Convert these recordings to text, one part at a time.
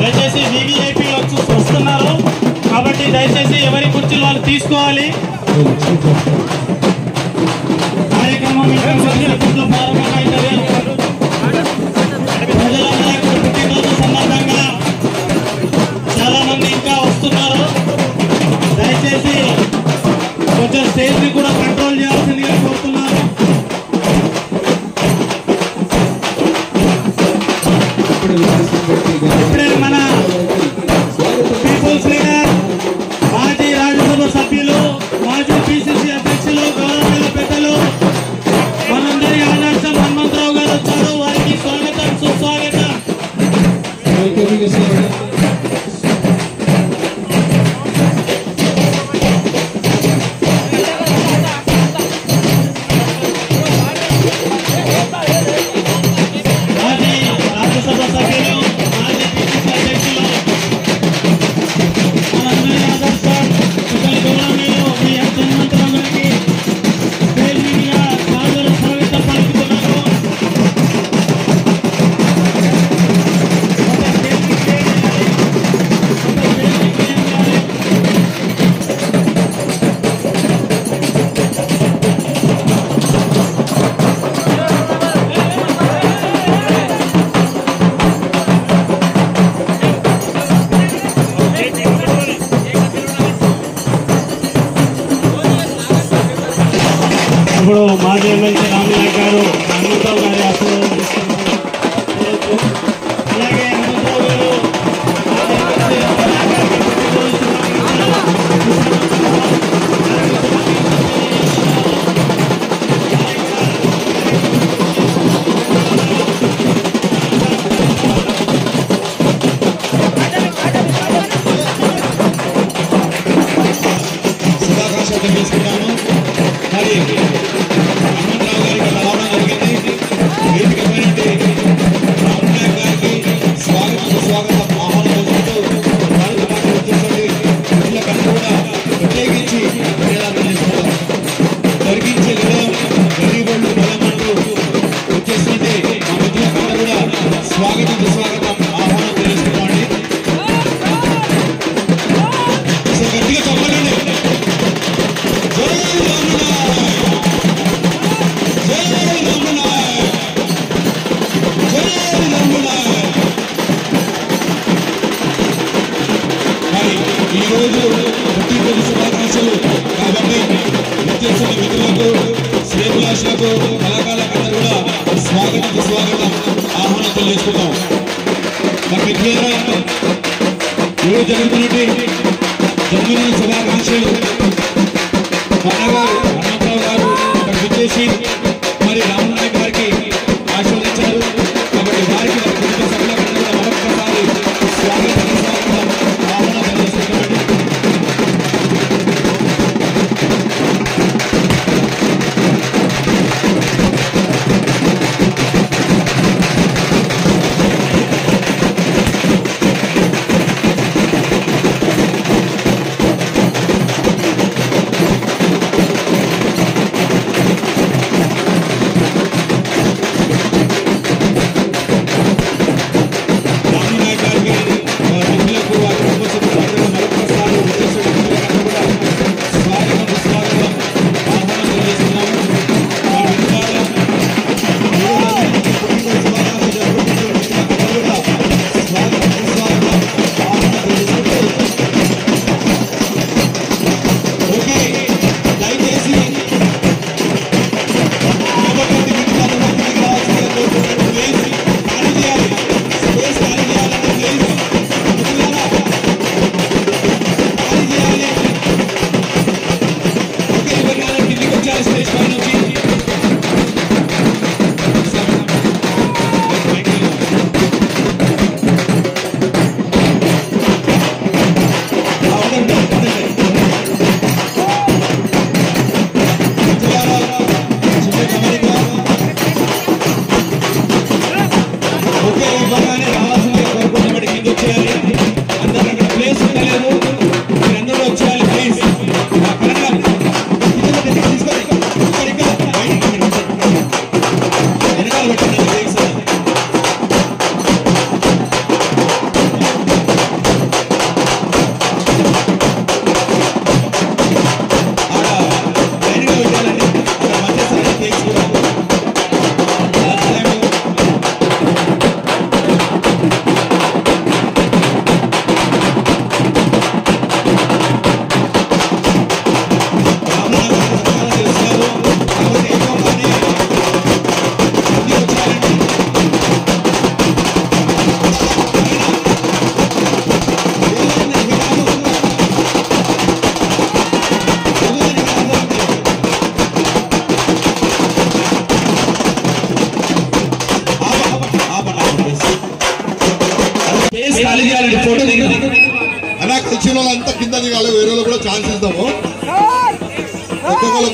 దయచేసి వివిఐపీ వస్తున్నారు కాబట్టి దయచేసి ఎవరి కుర్చీలు వాళ్ళు తీసుకోవాలి. కార్యక్రమం ప్రారంభమైంది. ప్రజలందరూ పుట్టినరోజు సందర్భంగా చాలా మంది ఇంకా వస్తున్నారు. దయచేసి కొంచెం స్టేజ్ ని కూడా కంట్రోల్ చేయాల్సిందిగా కోరుతున్నారు. ఇప్పుడే మన పీపుల్స్ లీడర్ మాజీ రాజ్యసభ సభ్యులు మాజీ పిసిసి అధ్యక్షులు గౌరవ పెద్దలు మనందరి ఆదర్శం హనుమంతరావు గారు వచ్చారు. వారికి స్వాగతం సుస్వాగతం. ఇప్పుడు మాజీ ఎమ్మెల్సీ రామనాయక్ గారు హనుమంతరావు గారి ఆశీర్వాదం తీసుకున్నారు. అలాగే హనుమంతరావు గారు శుభాకాంక్షలు తీసుకున్నాము. మరి హనుమంతరావు గారికి రావడం జరిగింది. వేదికమైనటువంటి రామనాయక్ గారికి స్వాగతం ఆహ్వానం చేసుకుంటూ వారితో పాటు వచ్చేసరికి ప్రజలకన్నా కూడా ప్రత్యేకించి ధన్యవాదాలు చేసుకుంటాం. జరిగించే విధం గరీబులు బలమంటూ వచ్చేస్తుంటే మా మిత్రులకన్నా కూడా స్వాగతం ఆహ్వానం తెలుసుకోండి. గట్టిగా చెప్పండి. ఈరోజు పుట్టినరోజు శుభాకాంక్షలు కాబట్టి విచ్చేసిన మిత్రులకు శ్రేభిలాషులకు కళాకారులందరూ కూడా స్వాగతం ఆహ్వానం తెలియజేసుకుంటాం. మా మిత్రులారా ఈరోజు జరుగుతున్నటువంటి జన్మదిన శుభాకాంక్షలు అన్నగారు హనుమంతరావు గారు అక్కడ విచ్చేసి మరి రామనాయక్ గారికి ఆశీర్వదించారు. కాబట్టి వారికి కుటుంబ సభ్యులందరూ కూడా మరొకసారి స్వాగతం ఆహ్వానం తెలియజేస్తున్నామండి.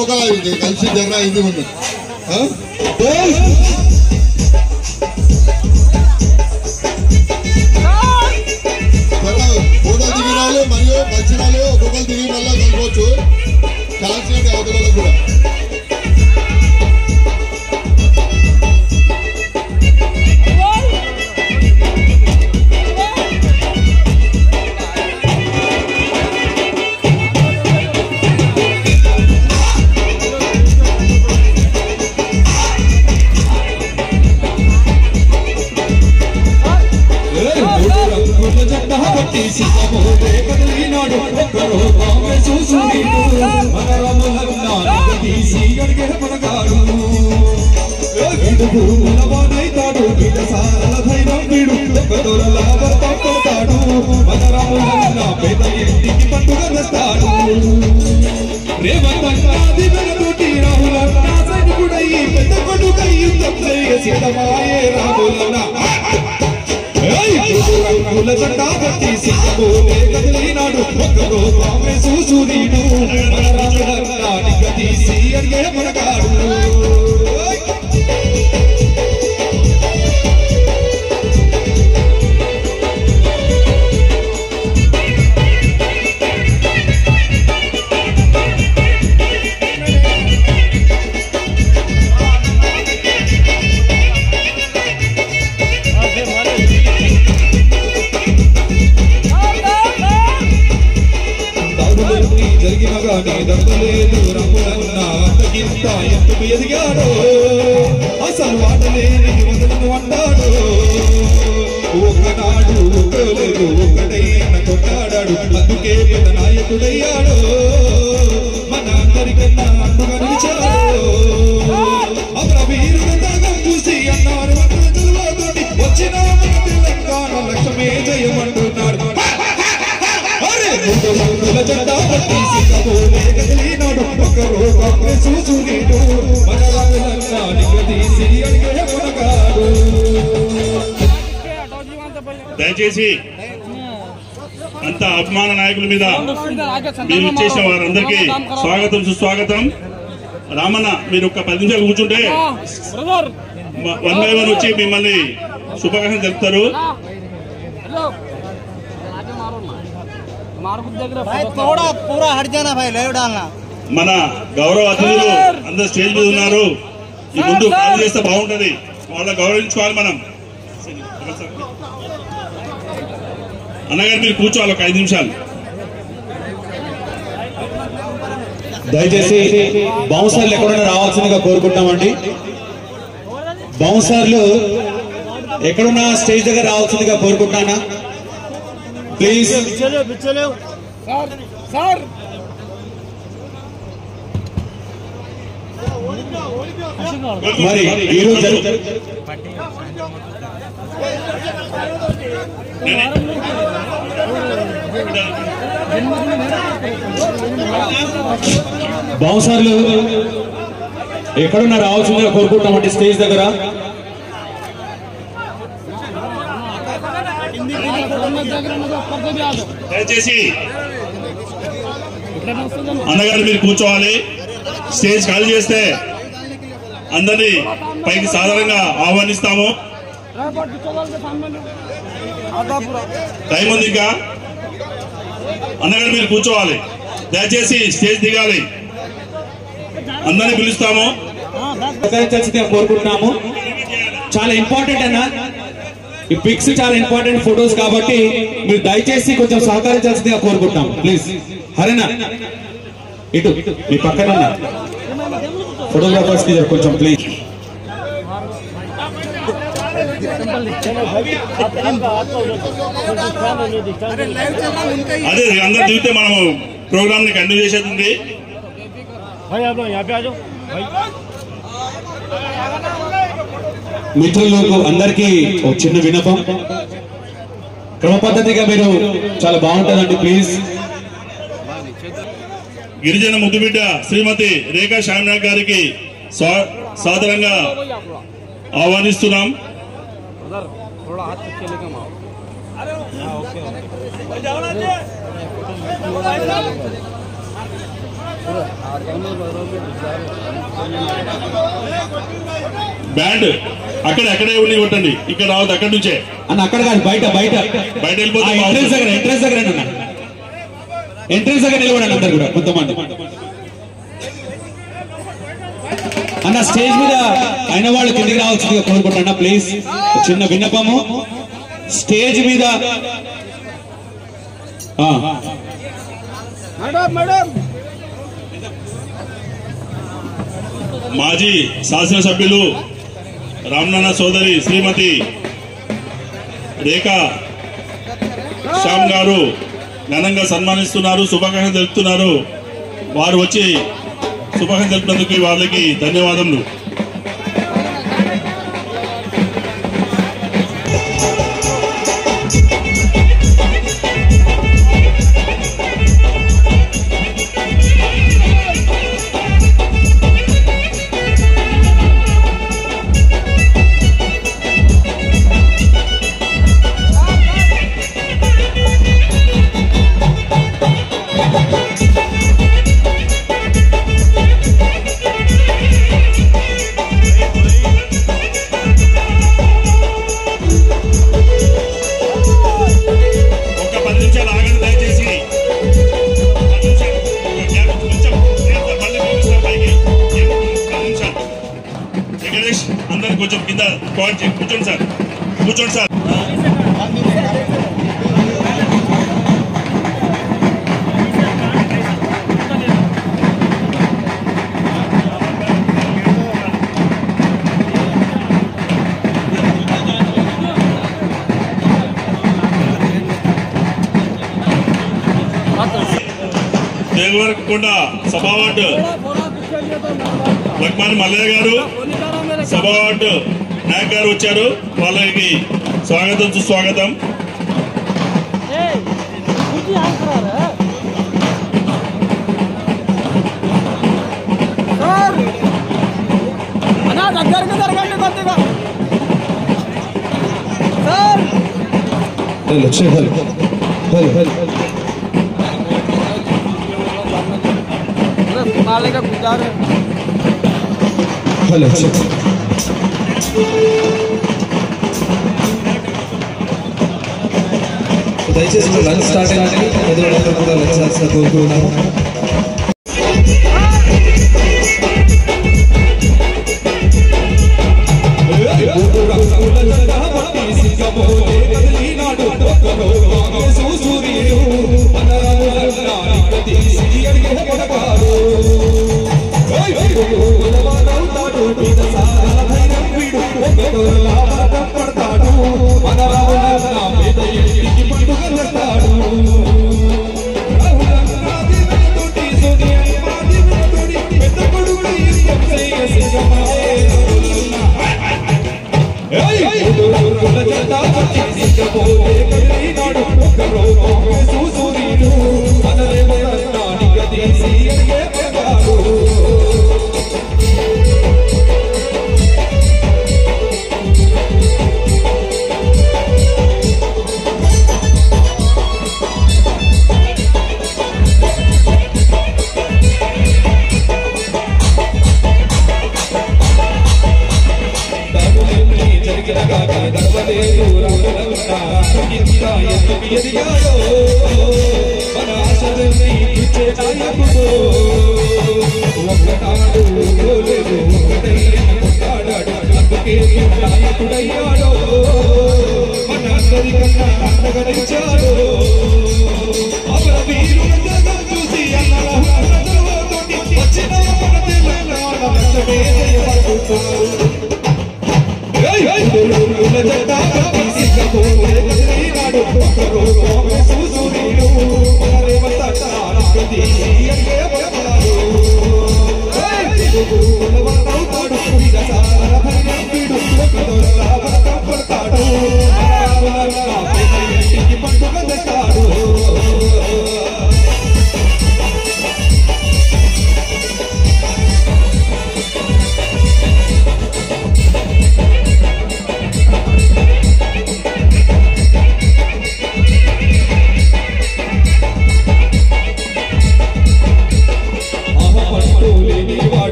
ఒక్కొక్క కలిసి జర ఇది ఉంది ఫోటో దిగినాలు మరియు దక్షిణాలు ఒక్కొక్కరు దిగి మళ్ళీ కలుకోవచ్చు కాల్సినట్టు అవతలలో కూడా దయచేసి అంత అభిమాన నాయకుల మీద మీరు చేసిన వారందరికీ స్వాగతం సుస్వాగతం. రామన్న మీరు ఒక 10 నిమిషాలు కూర్చుంటే 1 by 1 వచ్చి మిమ్మల్ని శుభాకాంక్షలు తెలుపుతారు. మన గౌరవ అతిథులు అందరు స్టేజ్ మీద ఉన్నారు. ఈ ముందు కాల్ చేస్తే బాగుంటది, వాళ్ళ గౌరవించుకోవాలి మనం. అన్నగారు మీరు కూర్చోవాలి ఒక 5 నిమిషాలు. దయచేసి బౌన్సర్లు ఎక్కడైనా రావాల్సిందిగా కోరుకుంటామండి. బౌన్సర్లు ఎక్కడున్నా స్టేజ్ దగ్గర రావాల్సిందిగా కోరుకుంటానా ప్లీజ్. మరి ఈరోజు బౌన్సర్లు ఎక్కడున్నా రావాల్సిందిగా కోరుకుంటామండి స్టేజ్ దగ్గర. దయచేసి అన్నగారు మీరు కూర్చోవాలి. స్టేజ్ ఖాళీ చేస్తే అందరినీ పైకి సాధారణంగా ఆహ్వానిస్తాము. టైం ఉంది ఇంకా. అన్నగారు మీరు కూర్చోవాలి. దయచేసి స్టేజ్ దిగాలి. అందరినీ పిలుస్తాము. కోరుకుంటున్నాము. చాలా ఇంపార్టెంట్ అన్న, ఈ పిక్స్ చాలా ఇంపార్టెంట్ ఫొటోస్ కాబట్టి మీరు దయచేసి కొంచెం సహకరించాల్సిందిగా కోరుకుంటాం ప్లీజ్. హరేనా ఇటు మీ పక్కన ఫోటోగ్రాఫర్స్ కి కొంచెం ప్లీజ్. అదే అందరు దిగితే మనము ప్రోగ్రామ్ ని కంటిన్యూ చేసేది ఉంది. మిత్రులకు అందరికీ ఒక చిన్న విన్నపం, క్రమ పద్ధతిగా మీరు చాలా బాగుంటుందండి ప్లీజ్. గిరిజన ముద్దుబిడ్డ శ్రీమతి రేఖా శ్యామనాథ్ గారికి సాదరంగా ఆహ్వానిస్తున్నాం. బ్యాండ్ అక్కడే ఉండి కొట్టండి, ఇక్కడ రావద్దు, అక్కడి నుంచే అన్న. అక్కడ కాదు, బయట వెళ్ళిపోతే ఎంట్రెన్స్ దగ్గర నిలబడండి అందరు కూడా కొంతమంది. అన్న స్టేజ్ మీద అయిన వాళ్ళు కిందికి రావాల్సిందిగా కోరుకుంటున్నా ప్లీజ్. చిన్న విన్నపము, స్టేజ్ మీద మాజీ శాసనసభ్యులు రామనాన్న సోదరి శ్రీమతి రేఖా శ్యామ్ గారు ఘనంగా సన్మానిస్తున్నారు, శుభాకాంక్షలు తెలుపుతున్నారు. వారు వచ్చి శుభాకాంక్షలు తెలిపినందుకు వాళ్ళకి ధన్యవాదములు. అందరు కొంచెం కింద కూర్చోండి సార్, కూర్చోండి సార్. దేవరకొండ సభా వార్డు లక్మాని మల్లయ్య గారు, సభా వార్డు నాయక్ గారు వచ్చారు. వాళ్ళకి స్వాగతం సుస్వాగతం. దయచేసి లంచ్ స్టార్ట్ అయ్యింది, ఎదురు కూడా లంచ్ కోరుకున్నాము.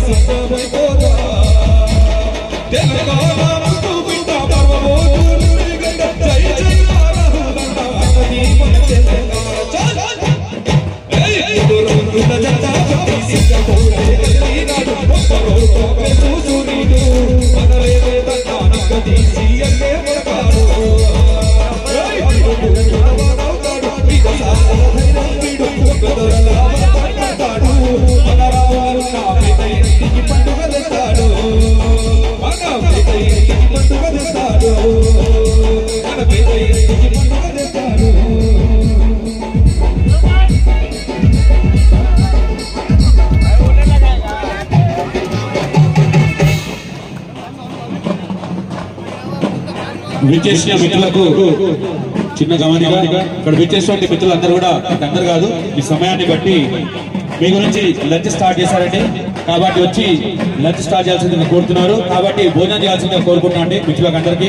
సిద్ధమైపోదా తెలంగాణ అంటూ బిడ్డ పర్వమోజు గడ్డ జై జై రాహులంట అన్నది మన తెలంగాణ చాల్ ఏయ్ గురుంత జత పతి సింగపూరే ఈనాడు ఒక్కరో కోపే చూసు నీడు మనలేదే తన్నానిక తీసి అన్నే పడతాడు ఏయ్ గురుంత ఇక సాధన వీడు ఒక్కదొరలా పడతాడు మన రావారు నా పేద ఇంటికి పండుగ తెస్తాడు మన పేద ఇంటికి పండుగ తెస్తాడు మన పేద ఇంటికి పండుగ తెస్తాడు విచ్చేసిన మిత్రులకు చిన్న గమనిక, ఇక్కడ విచ్చేసినటువంటి మిత్రులందరూ కూడా అందరు కాదు, ఈ సమయాన్ని బట్టి మీ గురించి లంచ్ స్టార్ట్ చేశారండి. కాబట్టి వచ్చి లంచ్ స్టార్ట్ చేయాల్సిందిగా కోరుతున్నారు. కాబట్టి భోజనం చేయాల్సిందిగా కోరుకుంటున్నాం అండి మిత్రులకు అందరికీ.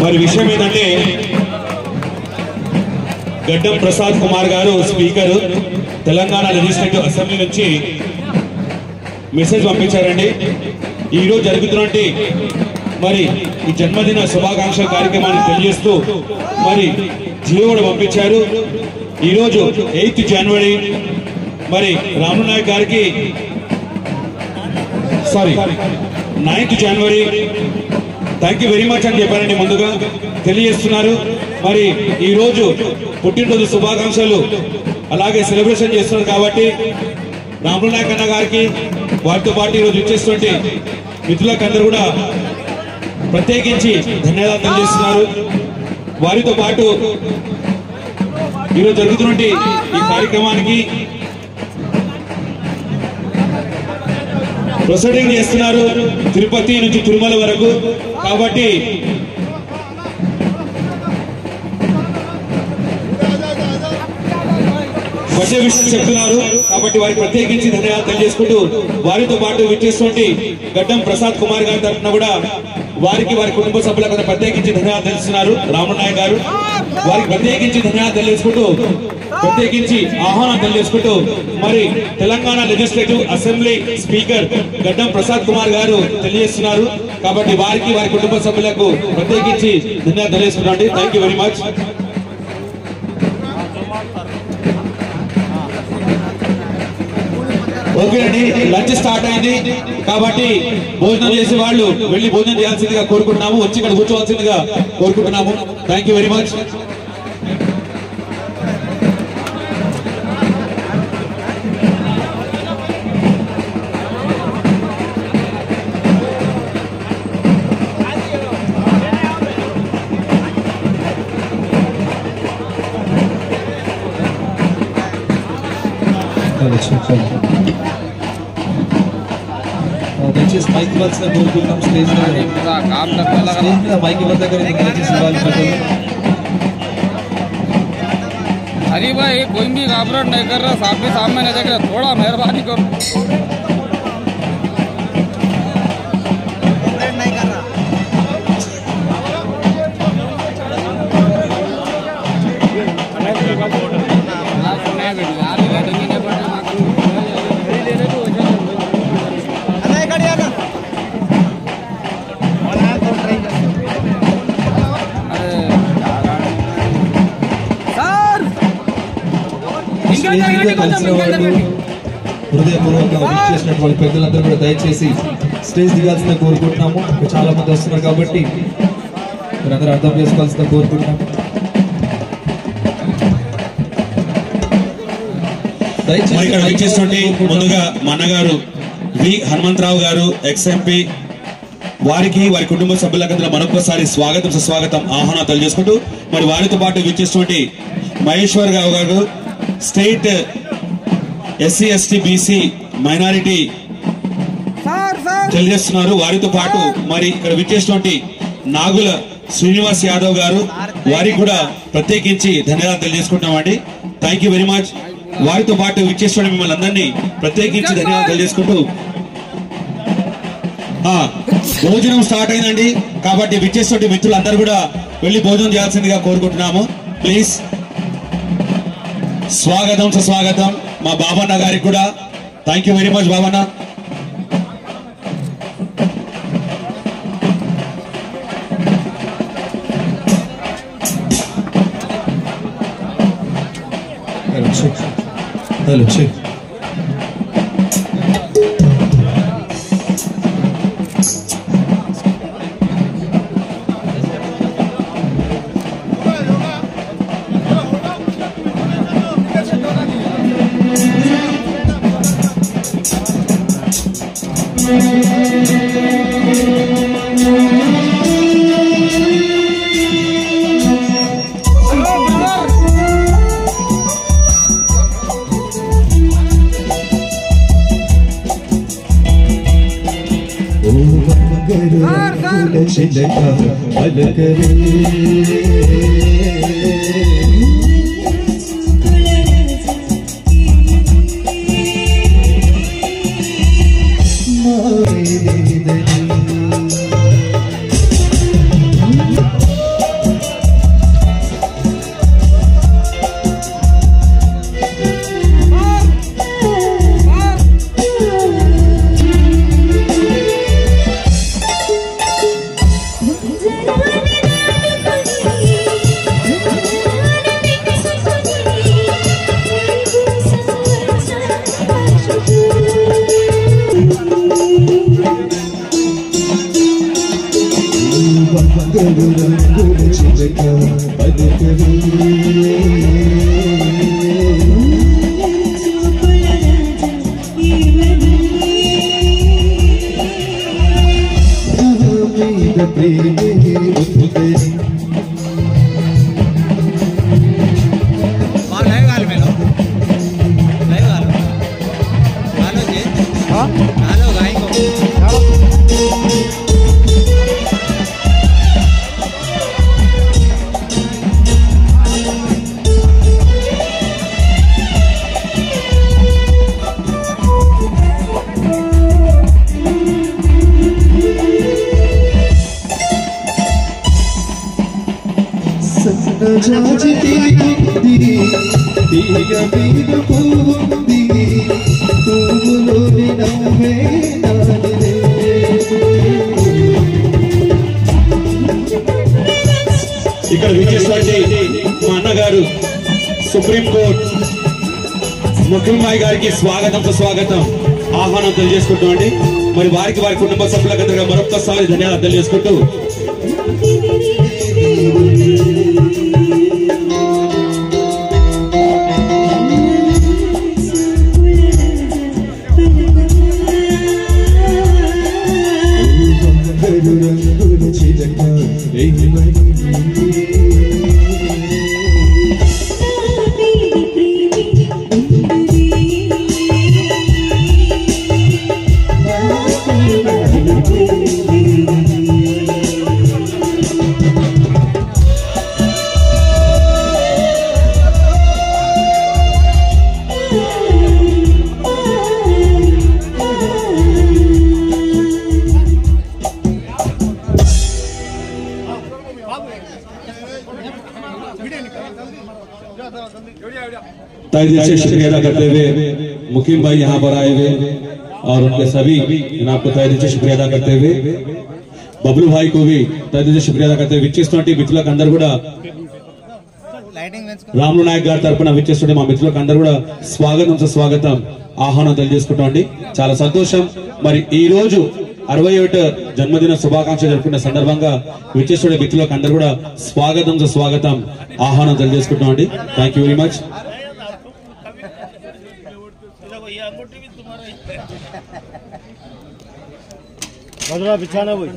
మరి విషయం ఏంటంటే గడ్డం ప్రసాద్ కుమార్ గారు స్పీకర్ తెలంగాణ లెజిస్లేటివ్ అసెంబ్లీ నుంచి మెసేజ్ పంపించారండి. ఈరోజు జరుగుతున్నటువంటి మరి ఈ జన్మదిన శుభాకాంక్షల కార్యక్రమాన్ని తెలియజేస్తూ మరి జీవో కూడా పంపించారు. ఈరోజు 8th జనవరి మరి రాములు నాయక్ గారికి 9th January thank you very much అని చెప్పారండి ముందుగా తెలియజేస్తున్నారు. మరి ఈ రోజు పుట్టినరోజు శుభాకాంక్షలు అలాగే సెలబ్రేషన్ చేస్తున్నారు. కాబట్టి రాములు నాయక్ అన్న గారికి వారితో పాటు ఈరోజు ఇచ్చేటువంటి మిత్రులకు అందరూ కూడా ప్రత్యేకించి ధన్యవాదాలు తెలియజేస్తున్నారు. వారితో పాటు ఈరోజు జరుగుతున్నటువంటి ఈ కార్యక్రమానికి ప్రొసీడింగ్ చేస్తున్నారు తిరుపతి నుంచి తిరుమల వరకు. కాబట్టి వచ్చే విషయం చెప్తున్నారు. కాబట్టి వారికి ప్రత్యేకించి ధన్యవాదాలు తెలియజేసుకుంటూ వారితో పాటు విచ్చేటువంటి గడ్డం ప్రసాద్ కుమార్ గారి తరఫున కూడా వారికి వారి కుటుంబ సభ్యులకు ప్రత్యేకించి ధన్యవాదాలు తెలుస్తున్నారు రాములు నాయక్ గారు. వారికి ప్రత్యేకించి ధన్యవాదాలు తెలియజేసుకుంటూ ప్రత్యేకించి ఆహ్వానం తెలియజేసుకుంటూ మరి తెలంగాణ లెజిస్లేటివ్ అసెంబ్లీ స్పీకర్ గడ్డం ప్రసాద్ కుమార్ గారు తెలియజేస్తున్నారు. కాబట్టి వారికి వారి కుటుంబ సభ్యులకు ప్రత్యేకించి ధన్యవాదాలు తెలియజేస్తున్నాండి. Thank you very much. ఓకేనండి, లంచ్ స్టార్ట్ అయింది. కాబట్టి భోజనం చేసే వాళ్ళు వెళ్ళి భోజనం చేయాల్సిందిగా కోరుకుంటున్నాము. వచ్చి ఇక్కడ కూర్చోవాల్సిందిగా కోరుకుంటున్నాము. Thank you very much. దయచేసి మైక్ ఇవ్వాల్సిన కోరుకుంటున్నాం. స్టేజ్ మీద మైక్ ఇవ్వడం దగ్గర దయచేసి ఇవ్వాలి. अरे भाई कोई भी घबराहट नहीं कर रहा, सामने सामने नहीं देख रहा, थोड़ा मेहरबानी करो। కలిసిన వాళ్ళు హృదయపూర్వకంగా విష్ చేసినటువంటి పెద్దలందరూ కూడా దయచేసి స్టేజ్ దిగాల్సిన కోరుకుంటున్నాము. చాలా మంది వస్తున్నారు కాబట్టి మీరందరూ అర్థం చేసుకోవాల్సిన కోరుకుంటున్నాము. దయచేసి ముందుగా మనగారు వి హనుమంతరావు గారు ఎక్స్ఎంపీ వారికి వారి కుటుంబ సభ్యులకు మరొకసారి స్వాగతం సుస్వాగతం ఆహ్వానం తెలియజేసుకుంటూ మరి వారితో పాటు విచ్చేసినటువంటి మహేశ్వర్ రావు గారు state SC ST BC minority తెలియజేస్తున్నారు. వారితో పాటు మరి ఇక్కడ విచ్చేసినటువంటి నాగుల శ్రీనివాస్ యాదవ్ గారు వారికి కూడా ప్రత్యేకించి ధన్యవాదాలు తెలియజేసుకుంటున్నామండి. Thank you very much. వారితో పాటు విచ్చేసిన మిమ్మల్ని అందరినీ ప్రత్యేకించి ధన్యవాదాలు తెలియజేసుకుంటూ భోజనం స్టార్ట్ అయిందండి. కాబట్టి విచ్చేసినటువంటి మిత్రులందరూ కూడా వెళ్ళి భోజనం చేయాల్సిందిగా కోరుకుంటున్నాము. ప్లీజ్. స్వాగతం సుస్వాగతం మా బాబన్న గారికి కూడా. Thank you very much Babanna. Hello check. ఇక్కడ విచ్చేసినటువంటి మా అన్నగారు సుప్రీంకోర్టు ముఖ్యమాయి గారికి స్వాగతం సుస్వాగతం ఆహ్వానం తెలియజేసుకుంటామండి. మరి వారికి వారి కుటుంబ సభ్యులకు మరొకసారి ధన్యవాదాలు తెలియజేసుకుంటూ तहे दिल से शुक्रिया अदा करते हुए मुकीम भाई यहाँ पर आए हुए और उनके सभी जनाब को तहे दिल से शुक्रिया अदा करते हुए बबलू भाई को भी तहे दिल से शुक्रिया अदा करते हुए विच्చేస్తున్నటువంటి మిత్రులకు అందరూ కూడా రాములు నాయక్ గారి తరపున విచ్చేస్తున్న మా మిత్రులకు అందరూ కూడా స్వాగతం సుస్వాగతం ఆహ్వానం తెలియజేసుకుంటామండి. చాలా సంతోషం. మరి ఈ రోజు 61 జన్మదిన శుభాకాంక్షలు జరుపుకున్న సందర్భంగా విచ్చేస్తున్న మిత్రులకు అందరూ కూడా స్వాగతం సుస్వాగతం ఆహ్వానం తెలియజేసుకుంటామండి. Thank you very much. बदला बिछाना वही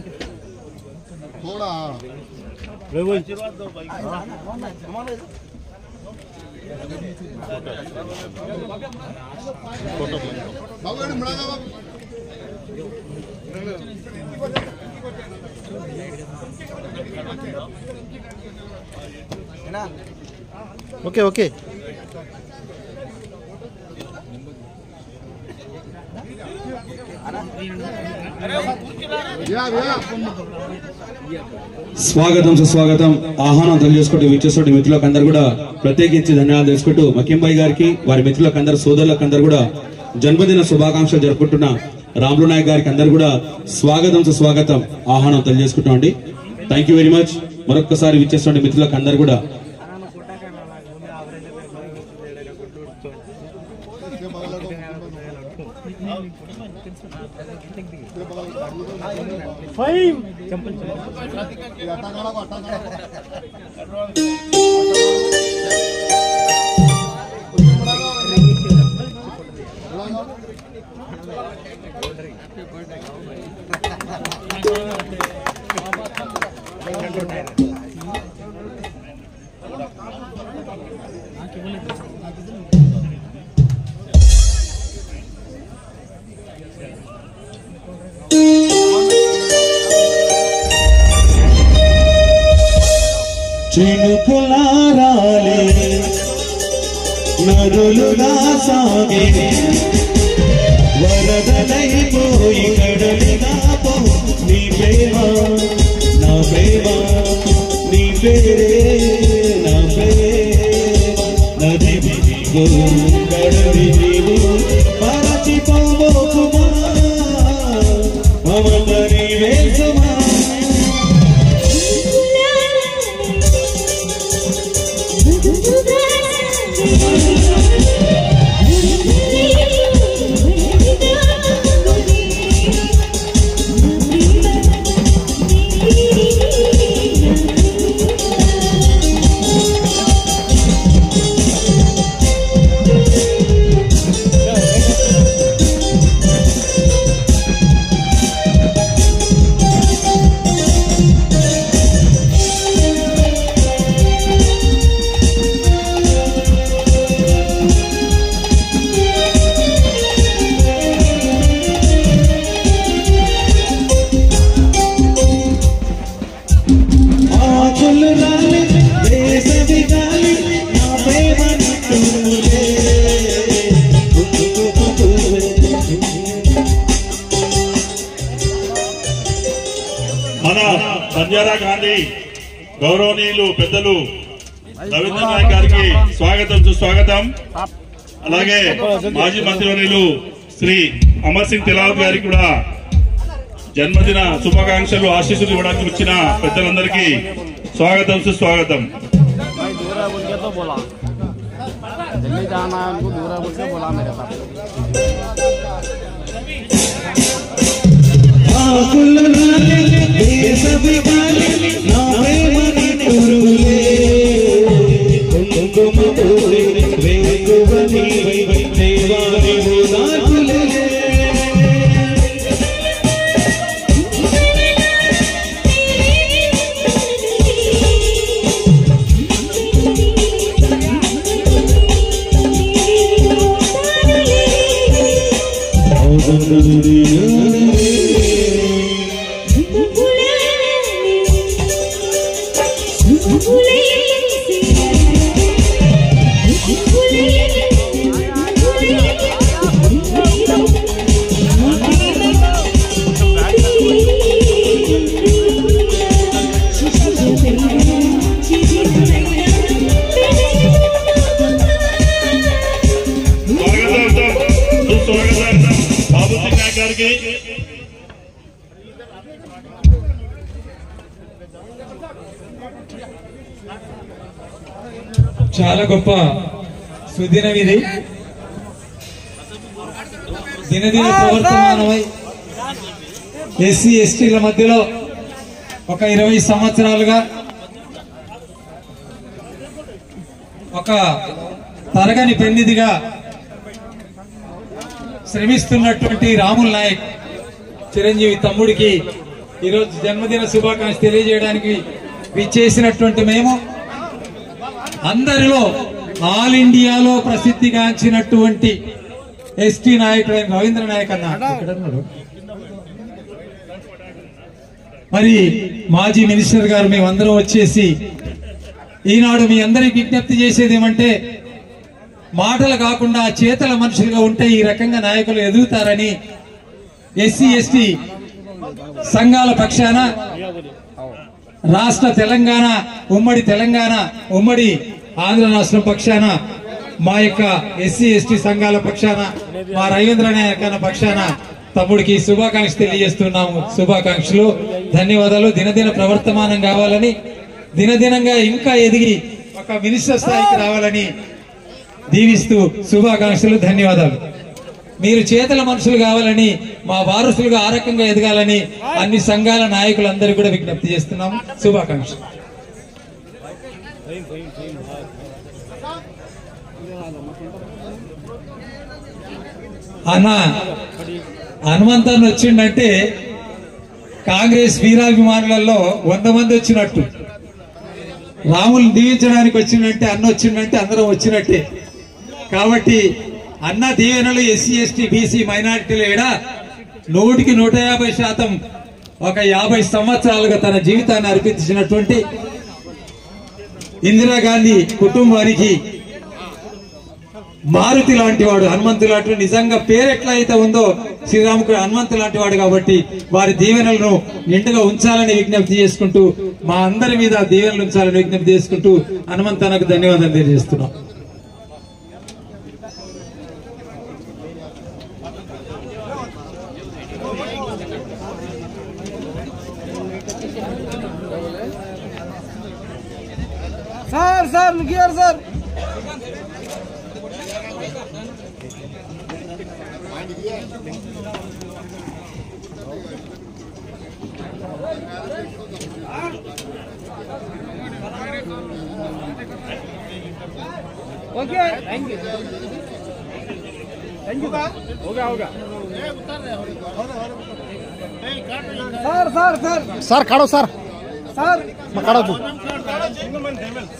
थोड़ा वही ओके ओके స్వాగతం సుస్వాగతం ఆహ్వానం తెలియజేసుకుంటూ విచ్చేసే మిత్రులకు అందరూ కూడా ప్రత్యేకించి ధన్యవాదాలు తెలుసుకుంటూ మకింబాయి గారికి వారి మిత్రులకు అందరు సోదరులకు అందరూ కూడా జన్మదిన శుభాకాంక్షలు జరుపుకుంటున్న రాములు నాయక్ గారికి అందరు కూడా స్వాగతం సుస్వాగతం ఆహ్వానం తెలియజేసుకుంటాం అండి. Thank you very much. మరొకసారి విచ్చేసే మిత్రులకు అందరు కూడా చినుకులారాలే నదులుగా సాగే వరదలైపోయి కడలిగా పో నీ ప్రేమ నా ప్రేమ నీ పేరే నా ప్రేమ నది కడలి నీవు మరచిపోబోకుమా మమత నీవేసుమా మన బంజారా గాంధీ గౌరవనీయులు పెద్దలు రవీంద్ర నాయక్ గారికి స్వాగతం సుస్వాగతం. అలాగే మాజీ మంత్రివర్యులు శ్రీ అమర్ సింగ్ తిలావత్ గారికి కూడా జన్మదిన శుభాకాంక్షలు ఆశీస్సులు ఇవ్వడానికి వచ్చిన పెద్దలందరికీ స్వాగతం సుస్వాగతం. చాలా గొప్ప సుదినం ఇది. దినదిన ప్రవర్తమానమై ఎస్సీ ఎస్టీల మధ్యలో ఒక 20 సంవత్సరాలుగా ఒక తరగని పెన్నిదిగా శ్రమిస్తున్నటువంటి రాముల్ నాయక్ చిరంజీవి తమ్ముడికి ఈరోజు జన్మదిన శుభాకాంక్షలు తెలియజేయడానికి విచ్చేసినటువంటి మేము అందరిలో ఆల్ ఇండియాలో ప్రసిద్ధిగాంచినటువంటి ఎస్టీ నాయకుడైన రవీంద్ర నాయక్ అన్న మరి మాజీ మినిస్టర్ గారు మేమందరం వచ్చేసి ఈనాడు మీ అందరికి విజ్ఞప్తి చేసేది ఏమంటే మాటలు కాకుండా చేతల మనుషులుగా ఉంటే ఈ రకంగా నాయకులు ఎదుగుతారని ఎస్సీ ఎస్టీ సంఘాల పక్షాన రాష్ట్ర తెలంగాణ ఉమ్మడి ఆంధ్ర రాష్ట్రం పక్షాన మా యొక్క ఎస్సీ ఎస్టీ సంఘాల పక్షాన మా రవీంద్ర నాయకన్న పక్షాన తమ్ముడికి శుభాకాంక్షలు తెలియజేస్తున్నాము. శుభాకాంక్షలు, ధన్యవాదాలు. దినదిన ప్రవర్తమానం కావాలని, దినదినంగా ఇంకా ఎదిగి ఒక మినిస్టర్ స్థాయికి రావాలని దీవిస్తూ శుభాకాంక్షలు, ధన్యవాదాలు. మీరు చేతల మనుషులు కావాలని, మా వారసులుగా ఆ రకంగా ఎదగాలని అన్ని సంఘాల నాయకులందరూ కూడా విజ్ఞప్తి చేస్తున్నాము. శుభాకాంక్షలు. అన్న హనుమంతన్ వచ్చిండంటే కాంగ్రెస్ వీరాభిమానులలో 100 మంది వచ్చినట్టు. రాములు దీవించడానికి వచ్చిందంటే అన్న వచ్చిందంటే అందరం వచ్చినట్టే. కాబట్టి అన్న దీవెనలు ఎస్సీ ఎస్టీ బీసీ మైనారిటీల ఏడ 100కి 150% ఒక 50 సంవత్సరాలుగా తన జీవితాన్ని అర్పించినటువంటి ఇందిరాగాంధీ కుటుంబానికి మారుతి లాంటి వాడు, హనుమంతు లాంటి, నిజంగా పేరు ఎట్లా అయితే ఉందో శ్రీరాముడు హనుమంతు లాంటి వాడు. కాబట్టి వారి దీవెనలను నిండుగా ఉంచాలని విజ్ఞప్తి చేసుకుంటూ, మా అందరి మీద దీవెనలు ఉంచాలని విజ్ఞప్తి చేసుకుంటూ హనుమంతనకు ధన్యవాదాలు తెలియజేస్తున్నాం. సార్ లుకియార్ సార్ ओके थैंक यू होगा सर खड़ो सर मैं खड़ा तू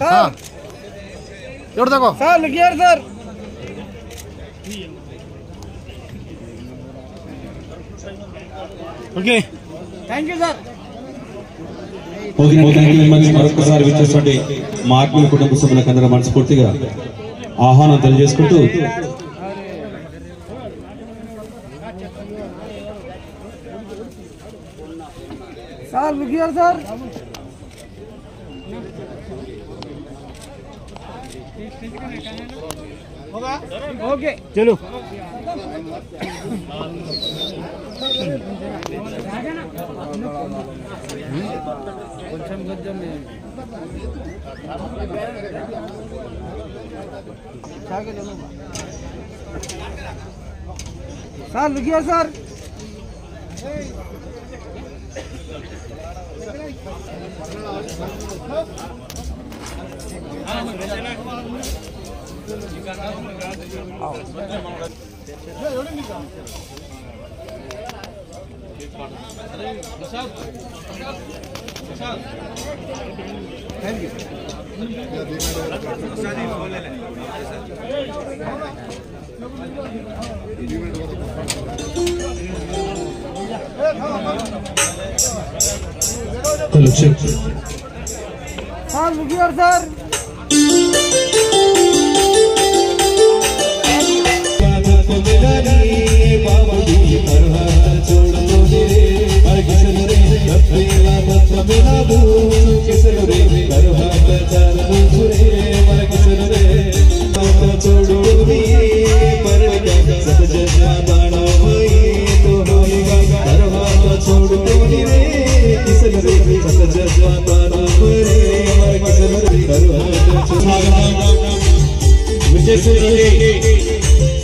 सर इधर देखो सर లుకియార్ sir okay thank you sir. మరొకసారి విచ్చేటువంటి మా ఆత్మీయ కుటుంబ సభ్యులకు అందరూ మనస్ఫూర్తిగా ఆహ్వానం తెలియజేసుకుంటూ सर లుకియార్ सर ओके चलो सर లుకియార్ सर थैंक यू सर లుకియార్ सर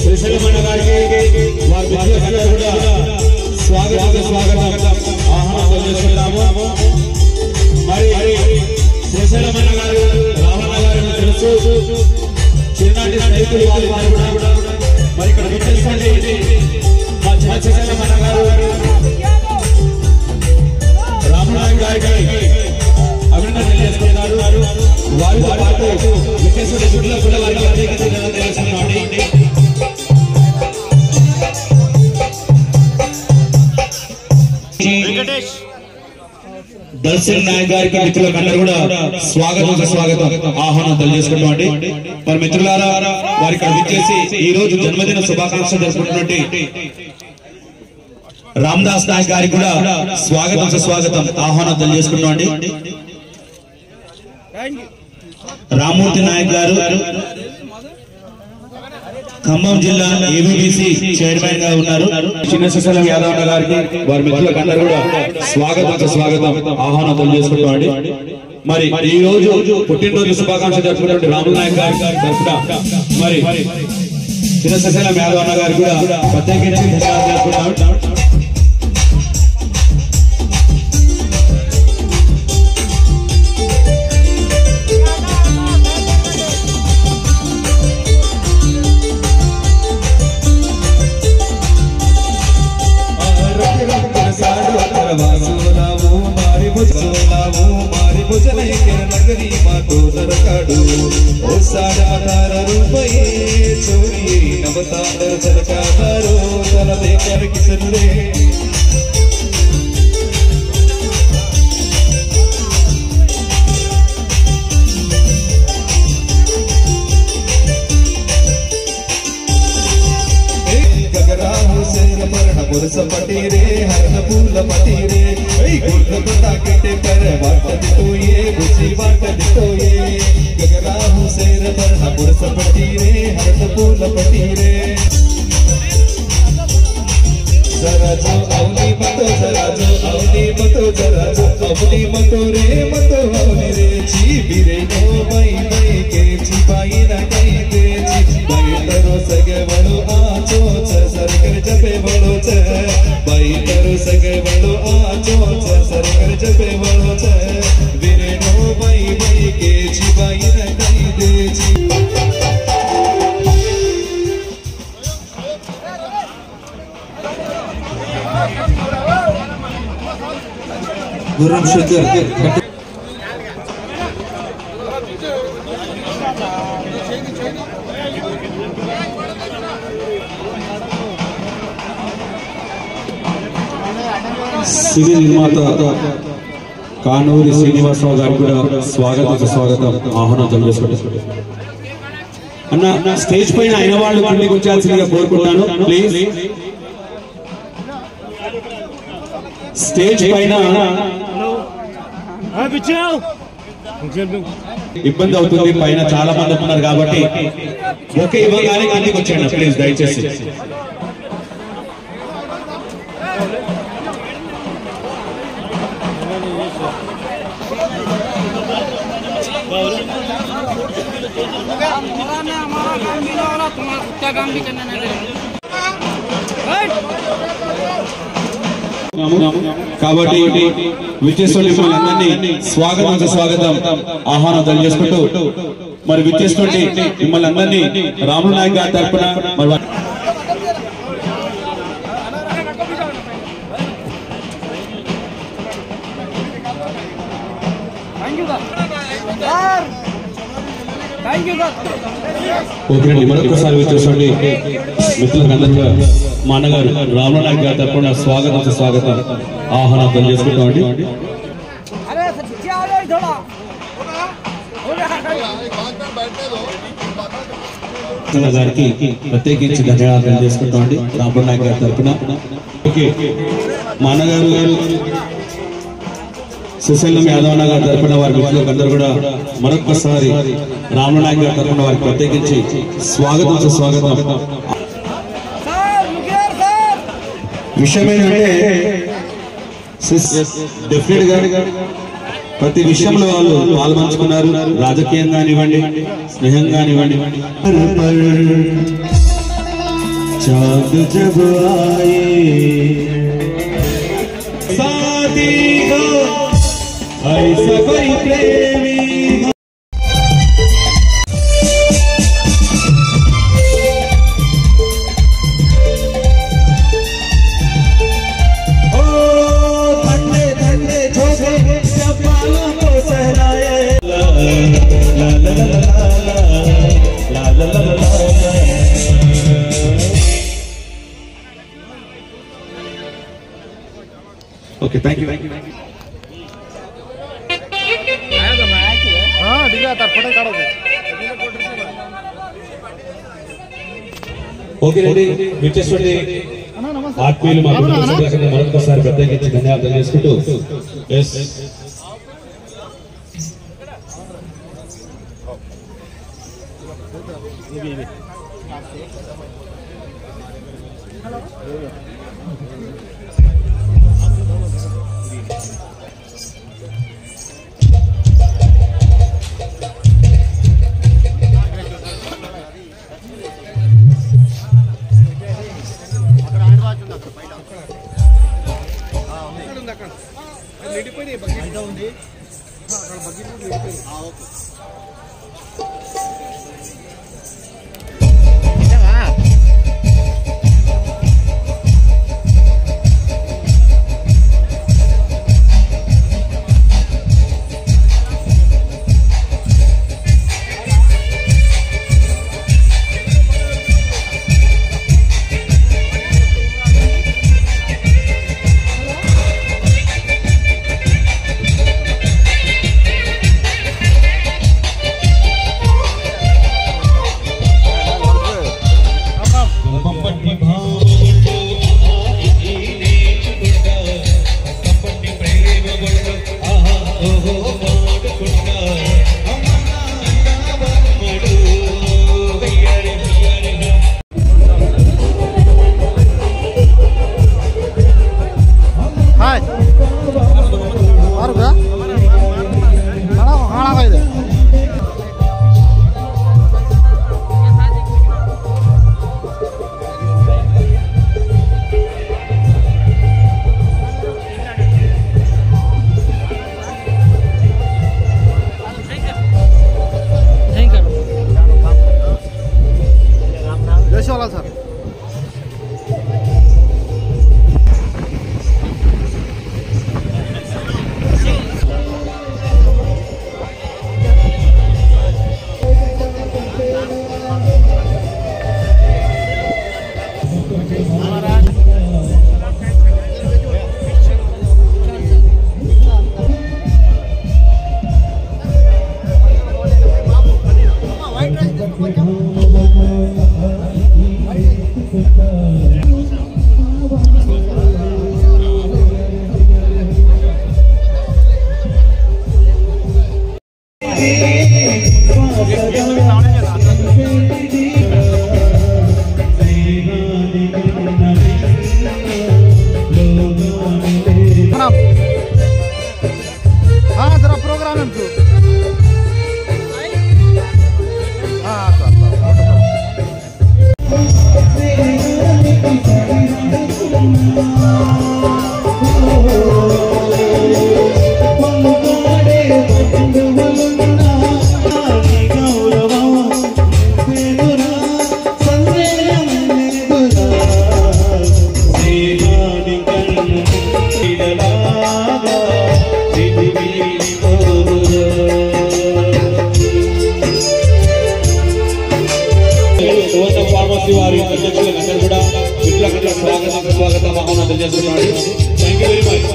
శ్రీశైలమన్న గారికి స్వాగతం ఆహ్వానం చేసుకుంటాము. మరి శ్రీశైలమన్న గారు రామన్న గారిని తెలుసు, చిన్ననాటి స్నేహితులు వారు కూడా. మరి ఇక్కడ విచ్చేసండి మా శ్రీశైలమన్న గారు రామనాయక్ గారికి అభినందన తెలియజేస్తున్నారు. వారితో పాటు విచ్చేసిన గుడ్ల కూడా వారికి తెలియజేస్తున్నామండి. దర్శన్ నాయక్ గారికి మిత్రులకు అందరూ కూడా స్వాగతం ఆహ్వానం తెలియజేసుకుంటామండి. మరి మిత్రులారా, వారికి విచ్చేసి ఈ రోజు జన్మదిన శుభాకాంక్షలు జరుపుకుంటున్నట్టు రామదాస్ నాయక్ గారికి కూడా స్వాగతం సుస్వాగతం ఆహ్వానం తెలియజేసుకున్నామండి. రామ్మూర్తి నాయక్ గారు ఖమ్మం జిల్లా ఏబీసీ చైర్మన్ గా ఉన్నారు. చిన్న సుశలం యాదవ్ గారికి వారి మిత్రులకు అందరూ కూడా స్వాగతం సుస్వాగతం ఆహ్వానం తెలియజేసుకుంటామండి. మరి ఈ రోజు పుట్టినరోజు శుభాకాంక్షలు జరుపుకున్నటువంటి రాములు నాయక్ గారి తరఫున మరి చిన్న సుశలం యాదవ్ గారికి కూడా ప్రత్యేకించి ధన్యవాదాలు తెలుపుకుంటాం. पटी रे हर फूल पटी रे गुल गुटा के कर वाट दितो ये बुझी वाट दितो ये गगरा हुसैन पर पुरस पटी रे हर फूल पटी रे जरा जो औली मतो जरा जो औली मतो जरा जो औली मतो रे मतो औली रे ची बिरे नो मई मई के ची बाई ना कई दे ची बाई तरो सगे बड़ो आचो सरकर जपे बड़ो छ बाई तरो सगे बड़ो आचो सरकर जपे बड़ो छ बिरे नो मई मई के ची बाई ना कई दे ची गुरु शेखर సినీ నిర్మాత కానూరి శ్రీనివాసరావు గారికి కూడా స్వాగతం ఆహ్వానం తెలియజేసుకుంటారు. అన్న స్టేజ్ పైన అయిన వాళ్ళు కిందికి వచ్చాల్సిందిగా కోరుకుంటాను ప్లీజ్. స్టేజ్ పైన ఇబ్బంది అవుతుంది, పైన చాలా మంది ఉన్నారు కాబట్టి ఒకే ఇవ్వగానే కిందికి వచ్చాను ప్లీజ్ దయచేసి. కాబట్టి విచ్చేస్తున్న మిమ్మల్ని అందరినీ స్వాగతం ఆహ్వానం తెలియజేసుకుంటూ మరి విచ్చేస్తున్న మిమ్మల్ని అందరినీ రాములు నాయక్ గారి తరఫున మరి ఓకేనండి. మరొకసారి వచ్చేసండి మిత్రులందరూ మా అన్నగారు రాములు నాయక్ గారి తరఫున స్వాగతం ఆహ్వానం తెలియజేసుకుంటామండి. గారికి ప్రత్యేకించి ధన్యవాదాలు తెలియజేసుకుంటామండి రాములు నాయక్ గారి తరఫున. ఓకే మా అన్నగారు సుశీలం యాదవ్ గారి తరఫున వారి మిత్రులకు అందరూ కూడా మరొకసారి రాములు నాయక్ గారి తరఫున వారికి ప్రత్యేకించి స్వాగతం. విషయం ఏంటంటే డెఫినెట్ గా ప్రతి విషయంలో వాళ్ళు పాల్పంచుకున్నారు. రాజకీయం కానివ్వండి, స్నేహం కానివ్వండి. చాంద్ జబ్ ఆయే సాథీ హో ऐसा कोई प्रेमी ओ ठंडे ठंडे झोंके जब बालों को सहलाए ला ला ला ला ला ला ला। Okay thank you. ఓకే అండి విచ్చేసుకోండి ఆత్మీయులు మా కుటుంబ సభ్యులకు మరొకసారి ప్రత్యేకించి ధన్యవాదాలు చేసుకుంటూ ఎస్ వారి అధ్యక్షులందరూ కూడా మిత్రులందరూ స్వాగతం ఆహ్వానం చేస్తున్నాడు. Thank you very much.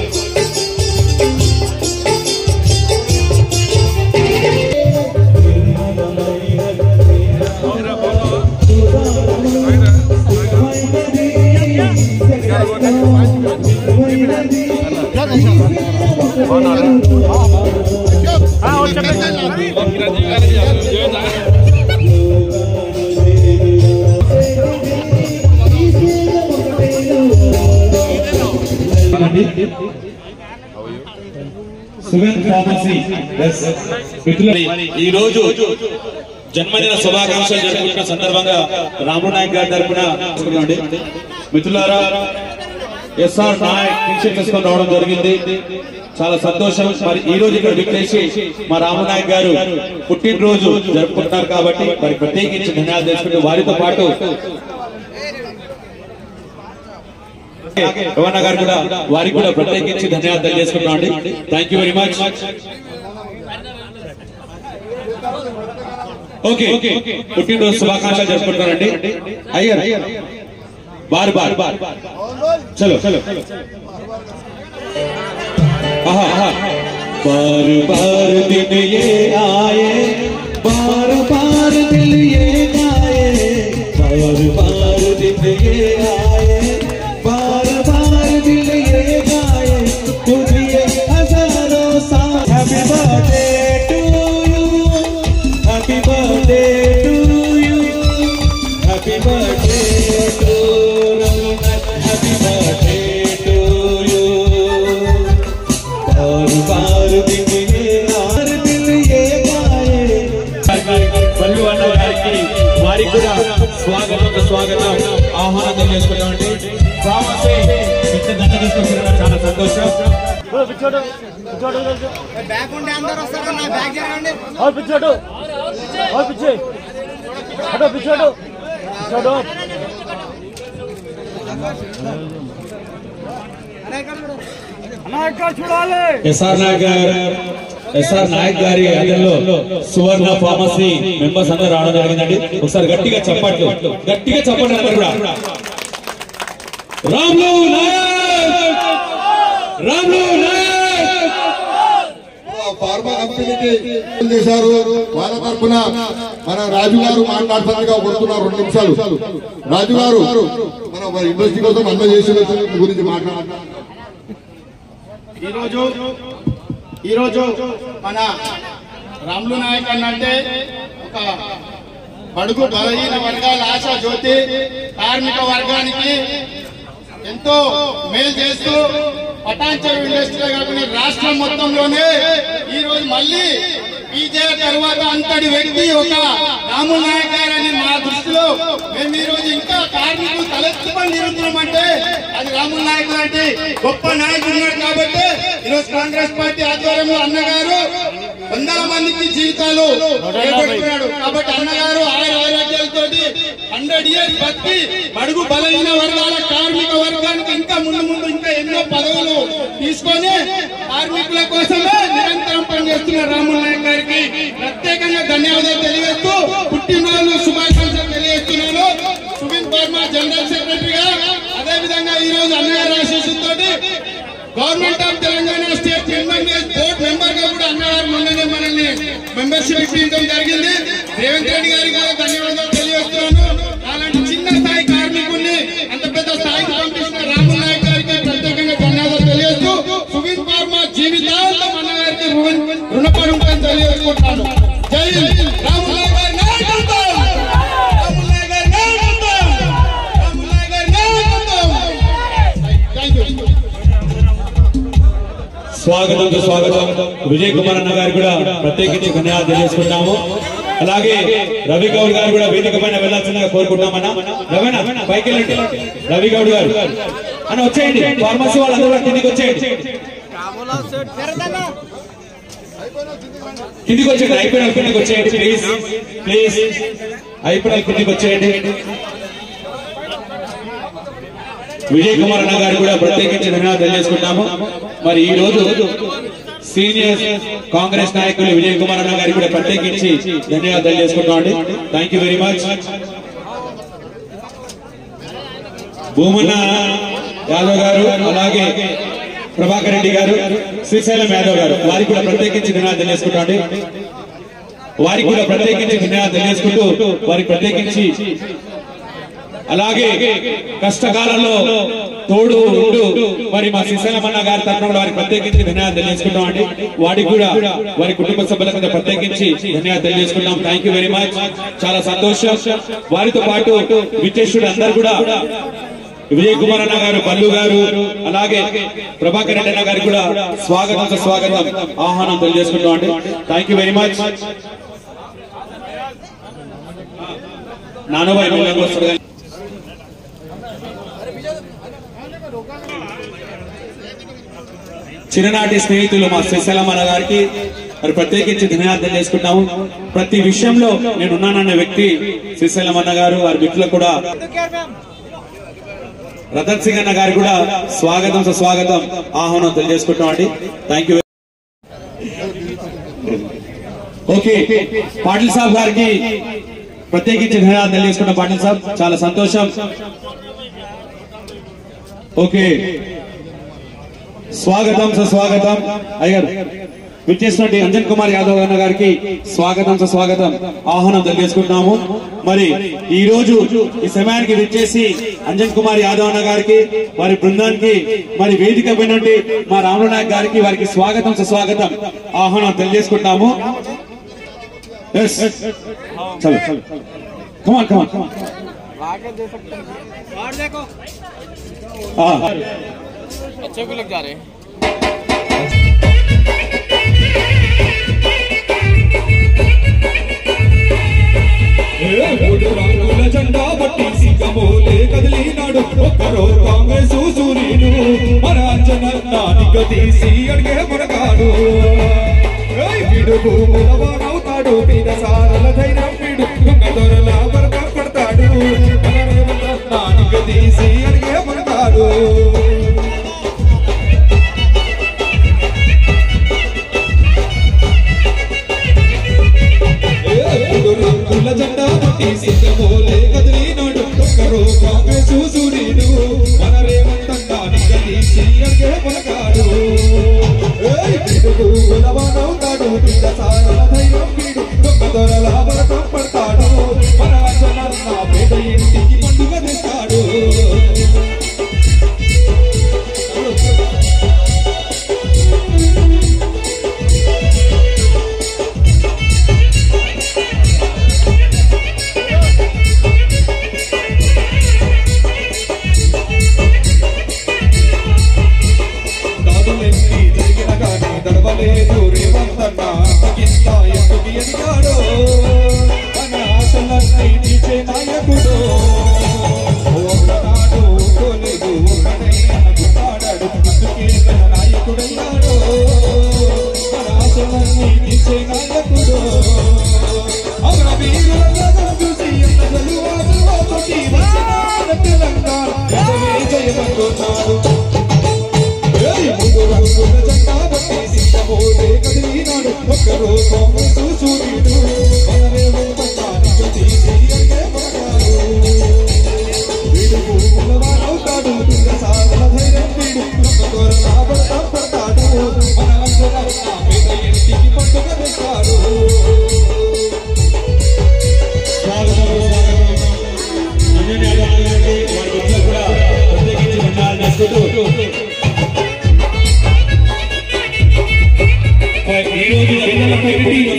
ఈ రోజు జన్మదిన శుభాకాంక్షలు జరుపుకున్న సందర్భంగా రాము నాయక్ గారి తరఫున మిత్రులారా ఎస్ఆర్ నాయక్ టీషర్ట్ తీసుకొని రావడం జరిగింది. చాలా సంతోషం. మరి ఈ రోజు ఇక్కడ విచ్చేసి మా రాము నాయక్ గారు పుట్టినరోజు జరుపుకుంటున్నారు కాబట్టి మరి ప్రత్యేకించి ధన్యవాదాలు తెలుసుకుంటూ వారితో పాటు రవణ గారు కూడా వారికి కూడా ప్రత్యేకించి ధన్యవాదాలు చేసుకుంటున్నాం. Thank you very much. Okay, పుట్టినరోజు శుభాకాంక్షలు జరుపుకుంటున్నారండి. అయ్యారు బార్ బార్ చలో చలో बार बार दिन ये आए, बार बार दिल ये गाए, बार बार दिन ये आए, बार happy birthday to you happy birthday to happy birthday to you బార్ దిల్ ఏ గాయే పల్లు అన్న గారికి వారికి కూడా స్వాగతం ఆహ్వానం తెలియజేసుకుంటామండి. ఫార్మసీ ఇంత దండ తీసుకొచ్చిన చాలా సంతోషం. ఎస్ఆర్ నాయక్ గారి అదల్లో సువర్ణ ఫార్మసీ మెంబర్స్ అందరూ రావడం జరిగిందండి. ఒకసారి గట్టిగా చెప్పట్లు అందరూ కూడా. రాములు నాయక్ ఫార్మా కంపెనీకి చేశారు. వాళ్ళ తరఫున మన రాజు గారు మాట్లాడుతున్నట్టుగా కోరుతున్నారు. 2 నిమిషాలు రాజు గారు మన ఇండస్ట్రీ కోసం అందజేసిన గురించి మాట్లాడారు. ఈరోజు మన రాములు నాయక్ అంటే ఒక బడుగు బలహీన వర్గాల ఆశా జ్యోతి, కార్మిక వర్గానికి ఎంతో మేలు చేస్తూ పటాన్చెరు ఇండస్ట్రీలో కాకుండా రాష్ట్రం మొత్తంలోనే ఈ రోజు మళ్ళీ బీజే తర్వాత అంతటి వ్యక్తి ఒక రాములు నాయక్ గారు అని మా దృష్టిలో మేము ఈ రోజు ఇంకా కార్మికులు తలెత్తుకొని నిరుతున్నామంటే అది రాములు నాయక్ లాంటి గొప్ప నాయకుడు ఉన్నాడు. కాబట్టి ఈరోజు కాంగ్రెస్ పార్టీ ఆధ్వర్యంలో అన్నగారు వందల మందికి జీవితాలు ఏర్పడుతున్నాడు. కాబట్టి అన్నగారు ఆరోగ్యాలతో 100 years బతికి బడుగు బలహీన వర్గాల కార్మిక వర్గానికి ఇంకా ముందు ఇంకా ఎన్నో పదవులు తీసుకొని కార్మికుల కోసమే నిరంతరం పనిచేస్తున్నారు. రాములు నాయక్ గారికి ప్రత్యేకంగా ధన్యవాదాలు తెలియజేస్తూ పుట్టినరోజు శుభాకాంక్షలు తెలియజేస్తున్నాను. సువిన్ ఫార్మా జనరల్ సెక్రటరీగా, అదేవిధంగా ఈ రోజు అన్నగారి ఆశీస్సుతో government of Telangana state board member గా కూడా అన్నగారు మొన్ననే మనల్ని మెంబర్షిప్ ఇప్పించడం జరిగింది. రేవంత్ రెడ్డి గారికి కూడా ధన్యవాదాలు తెలియజేస్తున్నాను. అలాంటి చిన్న స్థాయి కార్మికుల్ని అంత పెద్ద స్థాయికి పంపించిన రాములు నాయక్ గారికి ప్రత్యేకంగా ధన్యవాదాలు తెలియజేస్తూ సువిన్ ఫార్మా జీవితాంతం అన్నగారికి రుణపడి ఉంటుందని తెలియజేసుకుంటాను. జై రాములు నాయక్ గారి నాయకత్వం, రాములు నాయక్ గారి నాయకత్వం, రాములు నాయక్ గారి నాయకత్వం. Thank you. స్వాగతం విజయ్ కుమార్ అన్న గారు కూడా ప్రత్యేకించి ధన్యవాదాలు తెలియజేసుకుంటాము. అలాగే రవి గౌడ్ గారు కూడా వేదిక పైన వెళ్లాల్సిందిగా కోరుకుంటామన్నా. రవేనా పైకి వెళ్ళండి. రవి గౌడ్ గారు అని వచ్చేయండి. ఫార్మసీ వాళ్ళందరూ కూడా కిందికి వచ్చేయండి. అయిపోయిన కిందికి వచ్చేయండి ప్లీజ్. అయిపోయిన కిందికి వచ్చేయండి. విజయ్ కుమార్ అన్న గారు కూడా ప్రత్యేకించి ధన్యవాదాలు తెలియజేసుకుంటాము. మరి ఈ రోజు సీనియర్ కాంగ్రెస్ నాయకులు విజయ్ కుమార్ అన్న గారికి కూడా ప్రత్యేకించి ధన్యవాదాలు తెలియజేసుకుంటామండి. Thank you very much. Bhumanna Yadav గారు, అలాగే ప్రభాకర్ రెడ్డి గారు, శ్రీశైలం యాదవ్ గారు, వారికి కూడా ప్రత్యేకించి ధన్యవాదాలు తెలియజేసుకుంటామండి. వారికి కూడా ప్రత్యేకించి ధన్యవాదాలు తెలియజేసుకుంటూ వారికి ప్రత్యేకించి అలాగే కష్టకాలంలో తోడు ఉంటూ మరి మా శ్రీశైలమన్న గారి తరఫున వారికి ప్రత్యేకించి ధన్యవాదాలు తెలియజేసుకుంటామండి. వారికి కూడా వారి కుటుంబ సభ్యులకు ప్రత్యేకించి ధన్యవాదాలు తెలియజేసుకుంటాం. Thank you very much. చాలా సంతోషం. వారితో పాటు విశేషుడు అందరూ కూడా విజయ్ కుమార్ అన్న గారు, బల్లు గారు, అలాగే ప్రభాకర్ రెడ్డి అన్న గారికి కూడా స్వాగతం ఆహ్వానం తెలియజేసుకుంటామండి. Thank you very much. నానోబాయ్ చిన్ననాటి స్నేహితులు మా శ్రీశైలమన్న గారికి మరి ప్రత్యేకించి ధన్యవాదాలు తెలియజేసుకుంటాము. ప్రతి విషయంలో నేను ఉన్నానన్న వ్యక్తి శ్రీశైలమన్న గారు. వారి మిత్రులకు కూడా రతన్ సింగ్ అన్న గారికి కూడా స్వాగతం ఆహ్వానం తెలియజేసుకుంటాం అండి. Thank you. ఓకే, పాటిల్ సాబ్ గారికి ప్రత్యేకించి ధన్యవాదాలు తెలియజేసుకుంటాం. పాటిల్ సాబ్ చాలా సంతోషం. ఓకే, స్వాగతం అయ్యారు. విచ్చేసినటువంటి అంజన్ కుమార్ యాదవ్ అన్న గారికి స్వాగతం ఆహ్వానం తెలియజేసుకుంటున్నాము. మరి ఈ రోజు ఈ సమయానికి విచ్చేసి అంజన్ కుమార్ యాదవ్ అన్న గారికి, వారి బృందానికి, మరి వేదిక పైనటువంటి మా రాములు నాయక్ గారికి వారికి స్వాగతం ఆహ్వానం తెలియజేసుకుంటాము. Yes. चलो come on आगे दे सकते हैं और देखो अच्छे भी लग जा रहे हैं झंडा बट्टी सिंगमोले कदली नाडु ఒక్కరో కాంగ్రెస్ సూరీను మన జననానికి తీసి అడిగే మనగాడు వీడు భూములవానవుతాడు పీన సారల ధైర్యం వీడు దొరల బరక పడతాడు మన జననానికి తీసి అడిగే మనగాడు జెండా పట్టి సిద్ధమోలే కదిలి నాడు ఒక్కరో కాంగ్రెస్ సూరీను మన రేవంతన్నానికి తీసి అడిగే మనగాడు వీడువానవుతాడు పీడ సారల ధైర్యం వీడు దొరల బరక పడతాడు మన జనన్న పేద ఇంటికి పండుగ తెస్తాడు దడవలేదు రేవంతన్న కింద ఎందుకు ఎదిగాడో మన ఆశలన్నీ తీర్చే నాయకుడు ఒకనాడు కోలేదు ఒకనైనాడు అందుకే తన నాయకుడయ్యాడు మన ఆశలన్నీ తీర్చే నాయకుడు అమర వీరులందరూ చూసి తోటి వచ్చిన తెలంగాణ జయమంటున్నాడు జెండా బట్టి సిద్ధమోలే కదిలి నాడు ఒక్కరో కాంగ్రెస్ సూరీను మన రేవంతన్నానికి తీసి అడిగే మనగాడు వీడు భూములవానవుతాడు పీడ సారల ధైర్యం వీడు దొరల బరక పడతాడు మన జనన్న పేద ఇంటికి పండుగ తెస్తాడు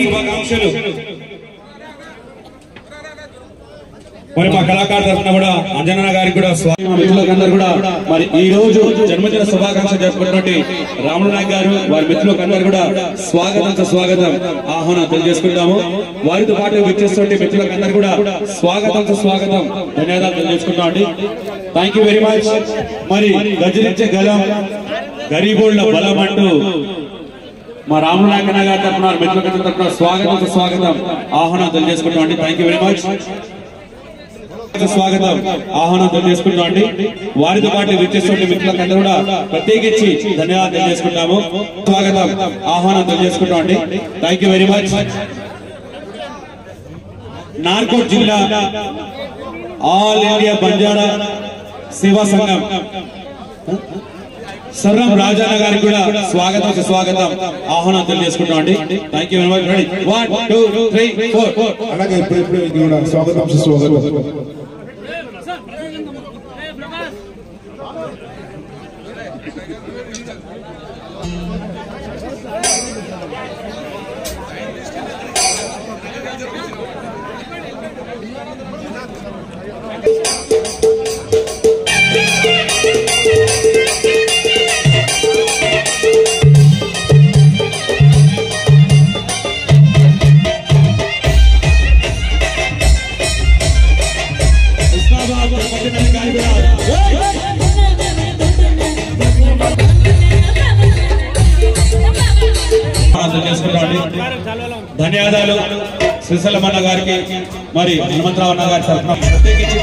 శుభాకాంక్షలు మరి మా కళాకారు తరఫున కూడా అంజనా గారికి కూడా మిత్రులందరూ కూడా మరి ఈ రోజు జన్మదిన శుభాకాంక్షలు జరుపుకున్నటువంటి రాములు నాయక్ గారు వారి మిత్రులందరూ కూడా స్వాగతం ఆహ్వానం తెలియజేసుకుంటాము వారితో పాటు విచ్చేస్తుంటే మిత్రులందరూ కూడా స్వాగతం ధన్యవాదాలు తెలియజేసుకుంటాం అండి థ్యాంక్ యూ వెరీ మచ్ మరి గర్జించే గలం గరీబోళ్ల బలం అంటూ మా రాములు నాయక్ గారి తరఫున మిత్రుల తరఫున స్వాగతం ఆహ్వానం తెలియజేసుకుంటాం అండి థ్యాంక్ యూ వెరీ మచ్ ఆహ్వానం తెలియజేసుకుంటాం అండి వారితో పాటు విచ్చేటువంటి మిత్రులందరూ కూడా ప్రత్యేకించి ధన్యవాదాలు తెలియజేసుకుంటాము ఆహ్వానం తెలియజేసుకుంటాం అండి థ్యాంక్ యూ వెరీ మచ్ నార్కోట్ జిల్లా ఆల్ ఇండియా బంజారా సేవా సంఘం సర్రం రాజాన్న గారికి కూడా స్వాగతం ఆహ్వానం తెలియజేసుకుంటాం అండి థ్యాంక్ యూ వెరీ మచ్ 1 2 3 4 అలాగే ఇప్పుడు కూడా స్వాగతం ధన్యవాదాలు శ్రీశైలమన్న గారికి మరి హనుమంతరావు అన్న గారి తరఫున ప్రత్యేకించి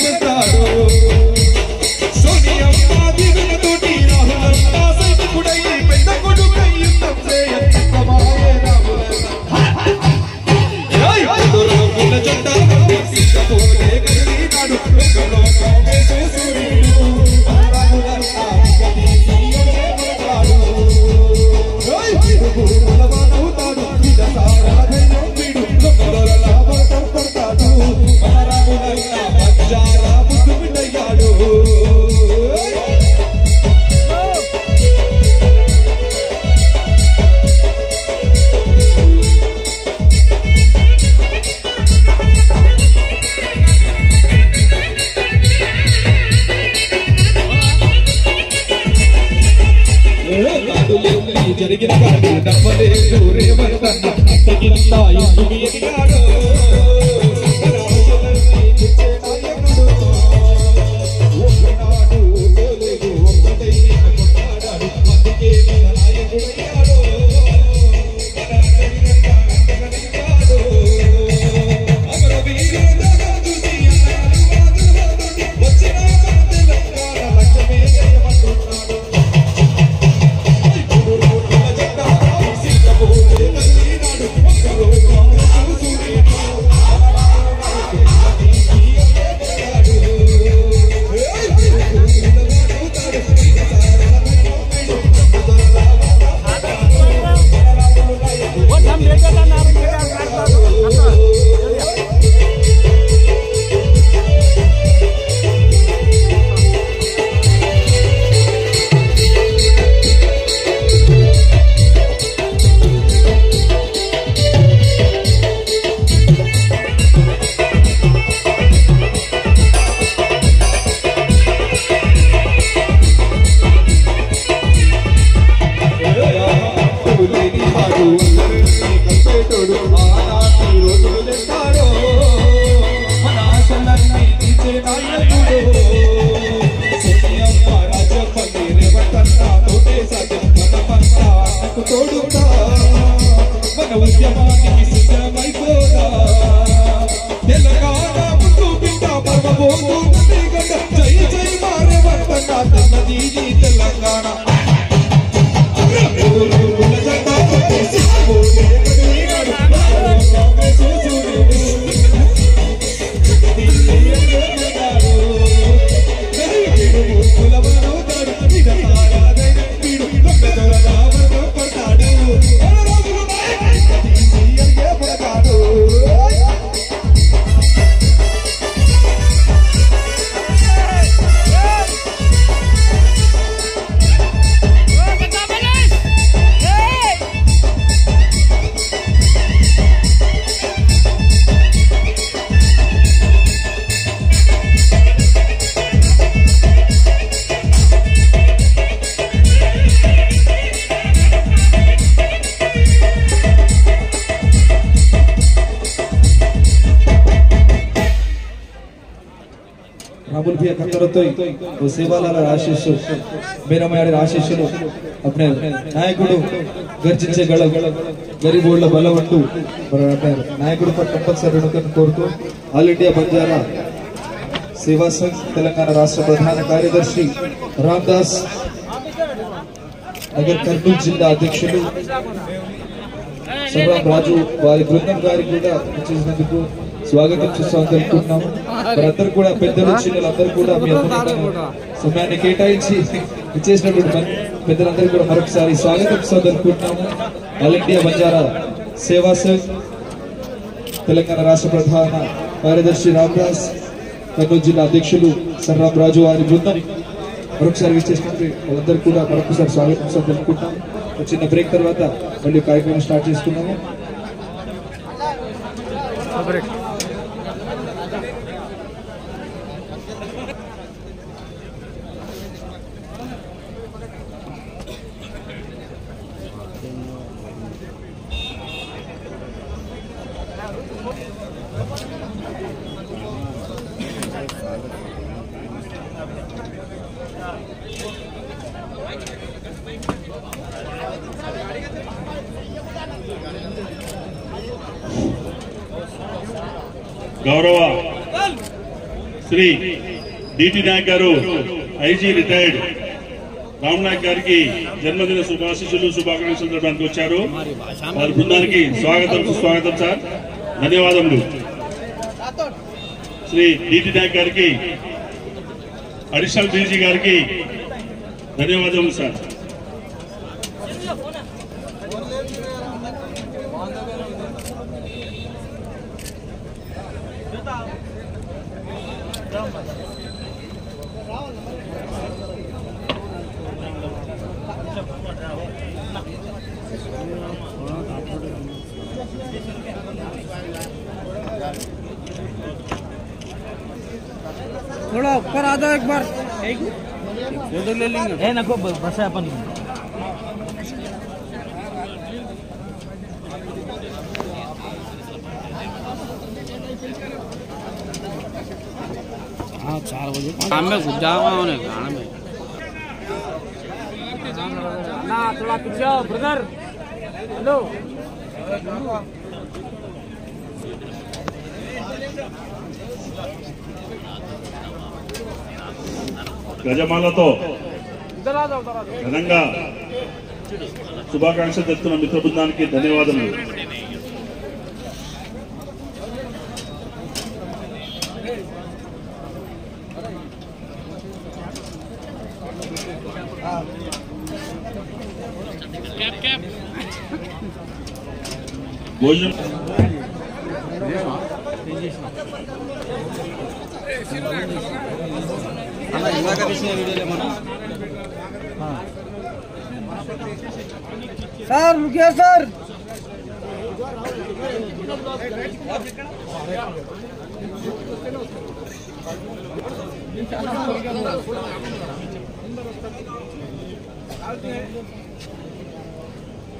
ఎగరతాడు సోనియమ్మ దిగులతోటి రాహులంతా సైనికుడై పెద్ద కొడుకై యుద్ధం చేయమాయే రాముల జెండా తీసుకుపోతే కదిలినాడు వెంకలో కాంగ్రెస్ సూర్యుడు రాములంతా ఎగరతాడు బలవానవుతాడు బిడ్డ సారా ధైర్యం వీడు దొంగల లాభం పడతాడు మన రాములైనా బంజారా ముద్దు బిడ్డయ్యాడు జరిగిన కాదు నమ్మలేదు రేవంతన్న అంతకింత ఎందుకు ఎదిగాడు राहुल भैया खतरतो सेवालाल आशीष मेरा मैड आशीष अपने नायकुడు గర్జించే గరీబోళ్ళ బలవంతు నాయకుడు కంపల్సరీ కోరుతూ ఆల్ ఇండియా బంజారా సేవా సంఘ్ తెలంగాణ రాష్ట్ర ప్రధాన కార్యదర్శి రామదాస్ నగర్ కర్నూలు జిల్లా అధ్యక్షులు సర్వం రాజు వారి బృందం గారికి కూడా చేసినందుకు స్వాగతం తెలుపుతున్నాము. వారందరూ కూడా పెద్దలు చిన్నలందరూ కూడా మీ సమయాన్ని కేటాయించి ఇచ్చేసినటువంటి పెద్దలందరూ కూడా మరొకసారి స్వాగతం తెలుపుతున్నాము. ఆల్ ఇండియా బంజారా సేవా సంఘ్ తెలంగాణ రాష్ట్ర ప్రధాన కార్యదర్శి రామదాస్ కర్నూలు జిల్లా అధ్యక్షులు సర్రాం రాజు వారి బృందం మరొకసారి ఇచ్చేసినటువంటి వాళ్ళందరూ కూడా మరొకసారి స్వాగతం తెలుపుకుంటాము. చిన్న బ్రేక్ తర్వాత మళ్ళీ కార్యక్రమం స్టార్ట్ చేసుకున్నాము. గౌరవ శ్రీ డిటి నాయక్ గారు ఐజీ రిటైర్డ్ రామ్ నాయక్ గారికి జన్మదిన శుభాశీస్సులు శుభాకాంక్షలు చెప్పడానికి వచ్చారు. వారి బృందానికి స్వాగతం సుస్వాగతం సార్, ధన్యవాదములు. శ్రీ డిటి నాయక్ గారికి అడిషనల్ డీజీ గారికి ధన్యవాదములు సార్. थोड़ा ऊपर आ जाओ एक बार, फोटो ले लेंगे। नको बस है अपन हाँ 4 बजे काम में घुस जावा होने गाना में ना थोड़ा पीछे ब्रदर। हेलो గజమాలతో ఘనంగా శుభాకాంక్షలు చెప్తున్న మిత్ర బృందానికి ధన్యవాదములు. భోజనం सर रुकिए सर।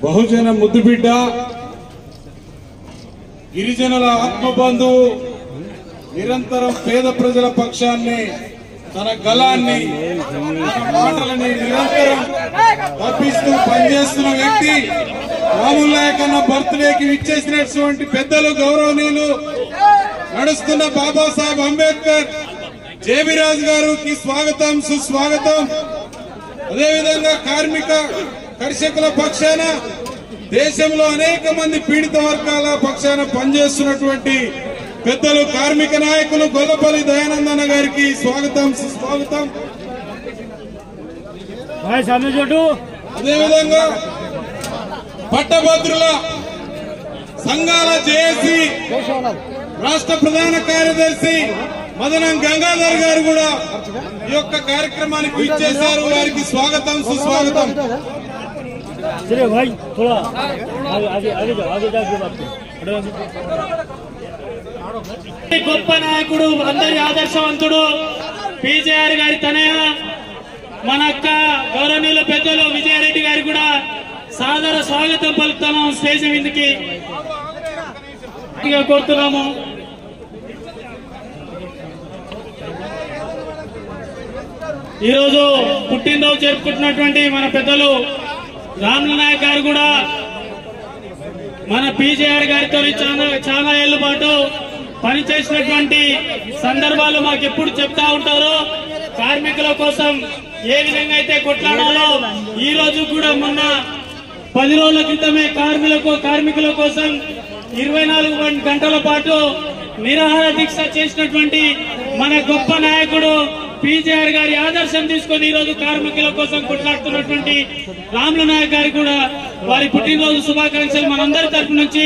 బహుజన ముద్దుబిడ్డ గిరిజనుల ఆత్మబంధువు నిరంతరం పేద ప్రజల పక్షాన్ని తన గలాన్ని తన మాటలని నిరంతరం తప్పిస్తూ పనిచేస్తున్న వ్యక్తి రాములు నాయక్ అన్న బర్త్డేకి విచ్చేసినటువంటి పెద్దలు గౌరవనీయులు నడుస్తున్న బాబాసాహెబ్ అంబేద్కర్ జేబిరాజు గారికి స్వాగతం సుస్వాగతం. అదేవిధంగా కార్మిక కర్షకుల పక్షాన దేశంలో అనేక మంది పీడిత వర్గాల పక్షాన పనిచేస్తున్నటువంటి పెద్దలు కార్మిక నాయకులు గొల్లపల్లి దయానందన్న గారికి స్వాగతం సుస్వాగతం. అదేవిధంగా పట్టభద్రుల సంఘాల జేఏసీ రాష్ట్ర ప్రధాన కార్యదర్శి మదనం గంగాధర్ గారు కూడా ఈ యొక్క కార్యక్రమానికి ఇచ్చేశారు. వారికి స్వాగతం సుస్వాగతం. గొప్ప నాయకుడు, అందరి ఆదర్శవంతుడు పీజేఆర్ గారి తనయ మన అక్క గౌరవనీయుల పెద్దలు విజయారెడ్డి గారి కూడా సాదర స్వాగతం పలుకుతున్నాం. స్టేజ్ మీదకి కోరుతున్నాము. ఈరోజు పుట్టినరోజు జరుపుకుంటున్నటువంటి మన పెద్దలు రాములు నాయక్ గారు కూడా మన పీజేఆర్ గారితో చాలా ఏళ్ల పాటు పనిచేసినటువంటి సందర్భాలు మాకు ఎప్పుడు చెప్తా ఉంటారు. కార్మికుల కోసం ఏ విధంగా అయితే కొట్లాడాలో ఈ రోజు కూడా మొన్న 10 రోజుల క్రితమే కార్మికుల కోసం 24 గంటల పాటు నిరాహార దీక్ష చేసినటువంటి మన గొప్ప నాయకుడు పీజేఆర్ గారి ఆదర్శం తీసుకొని ఈ రోజు కార్మికుల కోసం కొట్లాడుతున్నటువంటి రాములు నాయక్ గారి కూడా వారి పుట్టినరోజు శుభాకాంక్షలు మనందరి తరఫు నుంచి,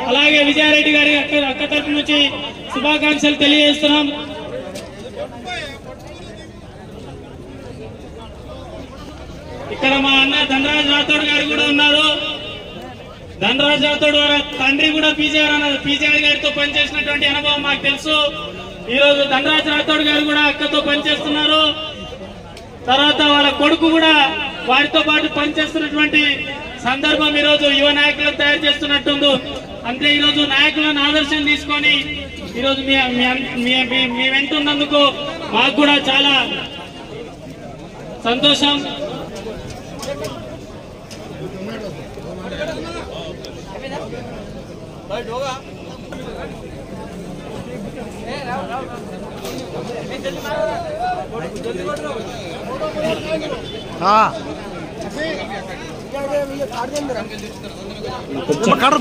అలాగే విజయారెడ్డి గారి అక్క తరఫు నుంచి శుభాకాంక్షలు తెలియజేస్తున్నాం. ఇక్కడ మా అన్న ధనరాజ్ రాథోడ్ గారు కూడా ఉన్నారు. ధనరాజ్ రాథోడ్ వారి తండ్రి కూడా పీజేఆర్ గారితో పనిచేసినటువంటి అనుభవం మాకు తెలుసు. ఈ రోజు ధనరాజ్ రాథోడ్ గారు కూడా అక్కతో పనిచేస్తున్నారు. తర్వాత వాళ్ళ కొడుకు కూడా వారితో పాటు పనిచేస్తున్నటువంటి సందర్భం ఈ రోజు యువ నాయకులను తయారు చేస్తున్నట్టుంది. అంటే ఈ రోజు నాయకులను ఆదర్శం తీసుకొని ఈ రోజు మీ వెంటున్నందుకు మాకు కూడా చాలా సంతోషం.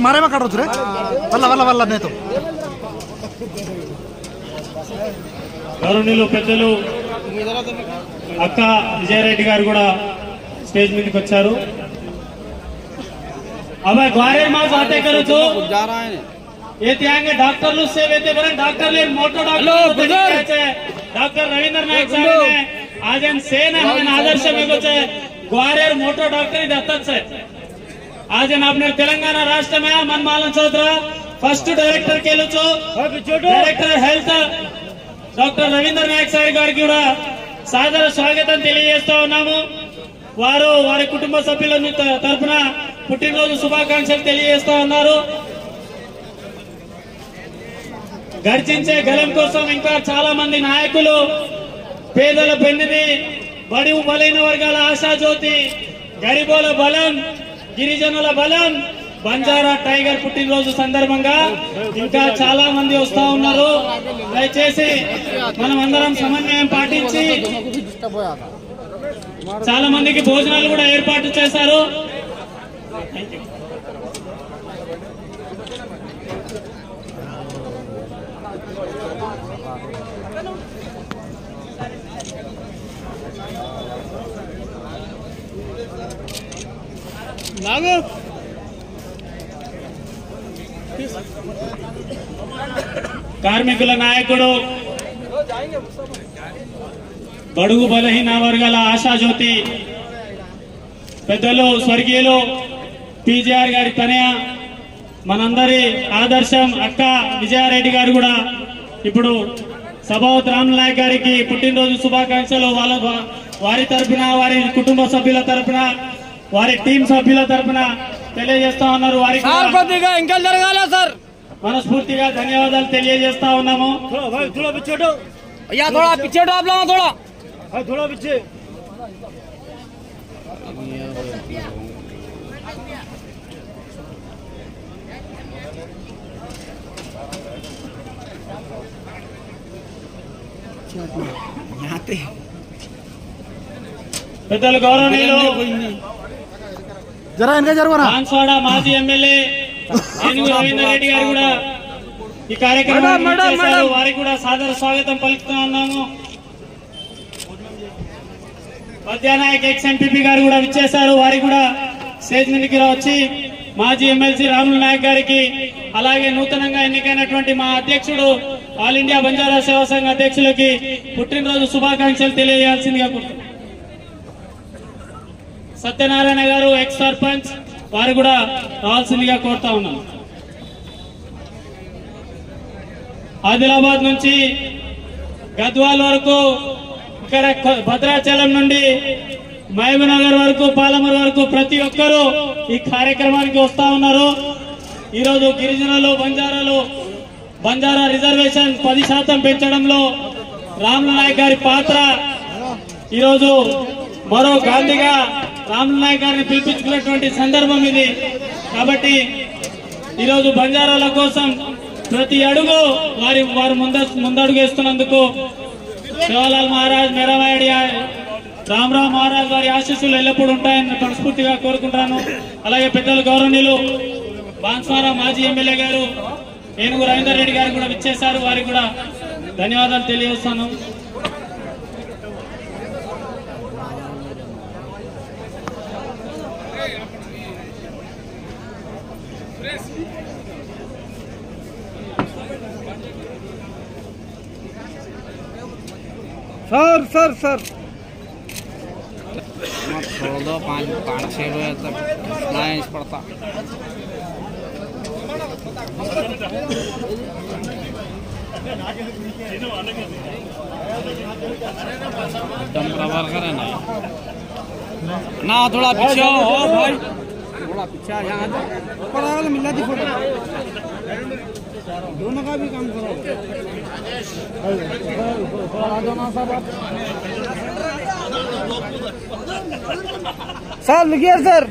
मारे में काट रे वल्ल वल्ल वल्ल नेतो గౌరవనీయులు పెద్దలు అక్క విజయారెడ్డి గారు కూడా స్టేజ్ మీదకి వచ్చారు. अब ग्वारेर मास बातें करो तो ये त्यागे डॉक्टर लोग से वेते बरन डॉक्टर ले मोटो डॉक्टर डॉक्टर रविंद्र नायक साहब ने आज हम सेन हमें आदर्श में कुछ ग्वारेर मोटो डॉक्टर ही दत्तक से आज हम अपने तेलंगाना राष्ट्र में मनमालन चौधरा फर्स्ट डायरेक्टर के लो डायरेक्टर हेल्थ डॉक्टर रविंद्र नायक साहब గారికి కూడా సాదర స్వాగతం తెలియజేస్తా ఉన్నాము. వారు వారి కుటుంబ సభ్యుల తరపున పుట్టినరోజు శుభాకాంక్షలు తెలియజేస్తా ఉన్నారు. గర్జించే గలం కోసం ఇంకా చాలా మంది నాయకులు పేదల పెన్నిది బడుగు బలైన వర్గాల ఆశాజ్యోతి గరీబోల బలం గిరిజనుల బలం బంజారా టైగర్ పుట్టినరోజు సందర్భంగా ఇంకా చాలా మంది వస్తా ఉన్నారు. దయచేసి మనం అందరం సమన్వయం పాటించి చాలా మందికి భోజనాలు కూడా ఏర్పాటు చేశారు. కార్మికుల నాయకుడు బడుగు బలహీన వర్గాల ఆశాజ్యోతి పెద్దలు స్వర్గీయులు పీజీఆర్ గారి తనయ మనందరి ఆదర్శం అక్క విజయారెడ్డి గారు కూడా ఇప్పుడు సభావత్ రామనాయక్ గారికి పుట్టినరోజు శుభాకాంక్షలు వారి తరపున వారి కుటుంబ సభ్యుల తరపున వారి టీం సభ్యుల తరపున తెలియజేస్తా ఉన్నారు. వారికి ఇంకా జరగాల సార్ మనస్ఫూర్తిగా ధన్యవాదాలు తెలియజేస్తా ఉన్నాము. పెద్దలు గౌరవనీయులు బాన్స్వాడ మాజీ ఎమ్మెల్యే ఏనుగు రవీందర్ రెడ్డి గారు కూడా ఈ కార్యక్రమానికి వారికి కూడా సాదర స్వాగతం పలుకుతా ఉన్నాము. పద్యానాయక్ ఎక్స్ ఎంపీపీ గారు కూడా విచ్చేశారు. వారికి కూడా స్టేజ్ మీదకి వచ్చి మాజీ ఎమ్మెల్సీ రాములు నాయక్ గారికి అలాగే నూతనంగా ఎన్నికైనటువంటి మా అధ్యక్షుడు ఆల్ ఇండియా బంజారా సేవా సంఘ అధ్యక్షులకి పుట్టినరోజు శుభాకాంక్షలు తెలియజేయాల్సిందిగా కోరుతున్నాను. సత్యనారాయణ గారు ఎక్స్ సర్పంచ్ వారు కూడా రావాల్సిందిగా కోరుతా ఉన్నాను. ఆదిలాబాద్ నుంచి గద్వాల్ వరకు ఇక్కడ భద్రాచలం నుండి మహబూబ్నగర్ వరకు పాలమూరు వరకు ప్రతి ఒక్కరూ ఈ కార్యక్రమానికి వస్తా ఉన్నారు. ఈరోజు గిరిజనులు బంజారా రిజర్వేషన్ 10% పెంచడంలో రాములు నాయక్ గారి పాత్ర ఈరోజు మరో గాంధీగా రాములు నాయక్ గారిని పిలిపించుకున్నటువంటి సందర్భం ఇది. కాబట్టి ఈరోజు బంజారాల కోసం ప్రతి అడుగు వారు ముందడుగేస్తున్నందుకు శివలాల్ మహారాజ్ మేరావాడి రామరావు మహారాజ్ వారి ఆశీస్సులు ఎల్లప్పుడూ ఉంటాయని మనస్ఫూర్తిగా కోరుకుంటాను. అలాగే పెద్దలు గౌరవనీయులు బాన్స్వాడ మాజీ ఎమ్మెల్యే గారు ఏనుగు రవీందర్ రెడ్డి గారు కూడా విచ్చేశారు. వారికి కూడా ధన్యవాదాలు తెలియజేస్తాను. सर छोड़ दो 5-6 बजे तक ना पड़ता एकदम बराबर करे ना थोड़ा पीछे हो भाई थोड़ा पीछे यहाँ ऊपर आगे मिला दी फोटो दोनों का भी काम करो सर लिखिए सर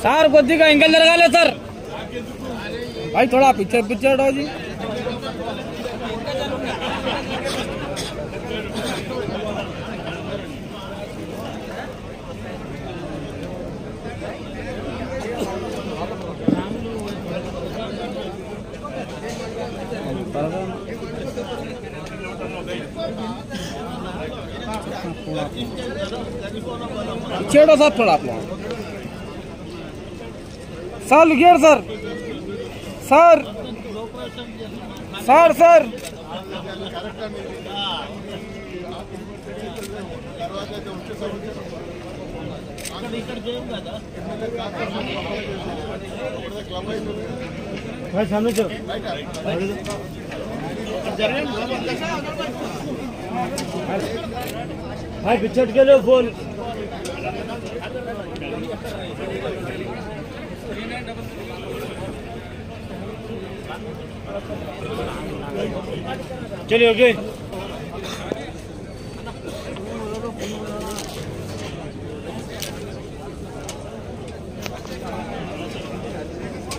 సార్ కొద్దిగా ఇంకా జరగాలి సార్ भाई थोड़ा पीछे पीछे हटो जी छेड़ो सर थोड़ा आप लोग सर लिखिए सर सर सर सर भाई सामने चलो भाई पिछड़ के लो बोल चलिए ओके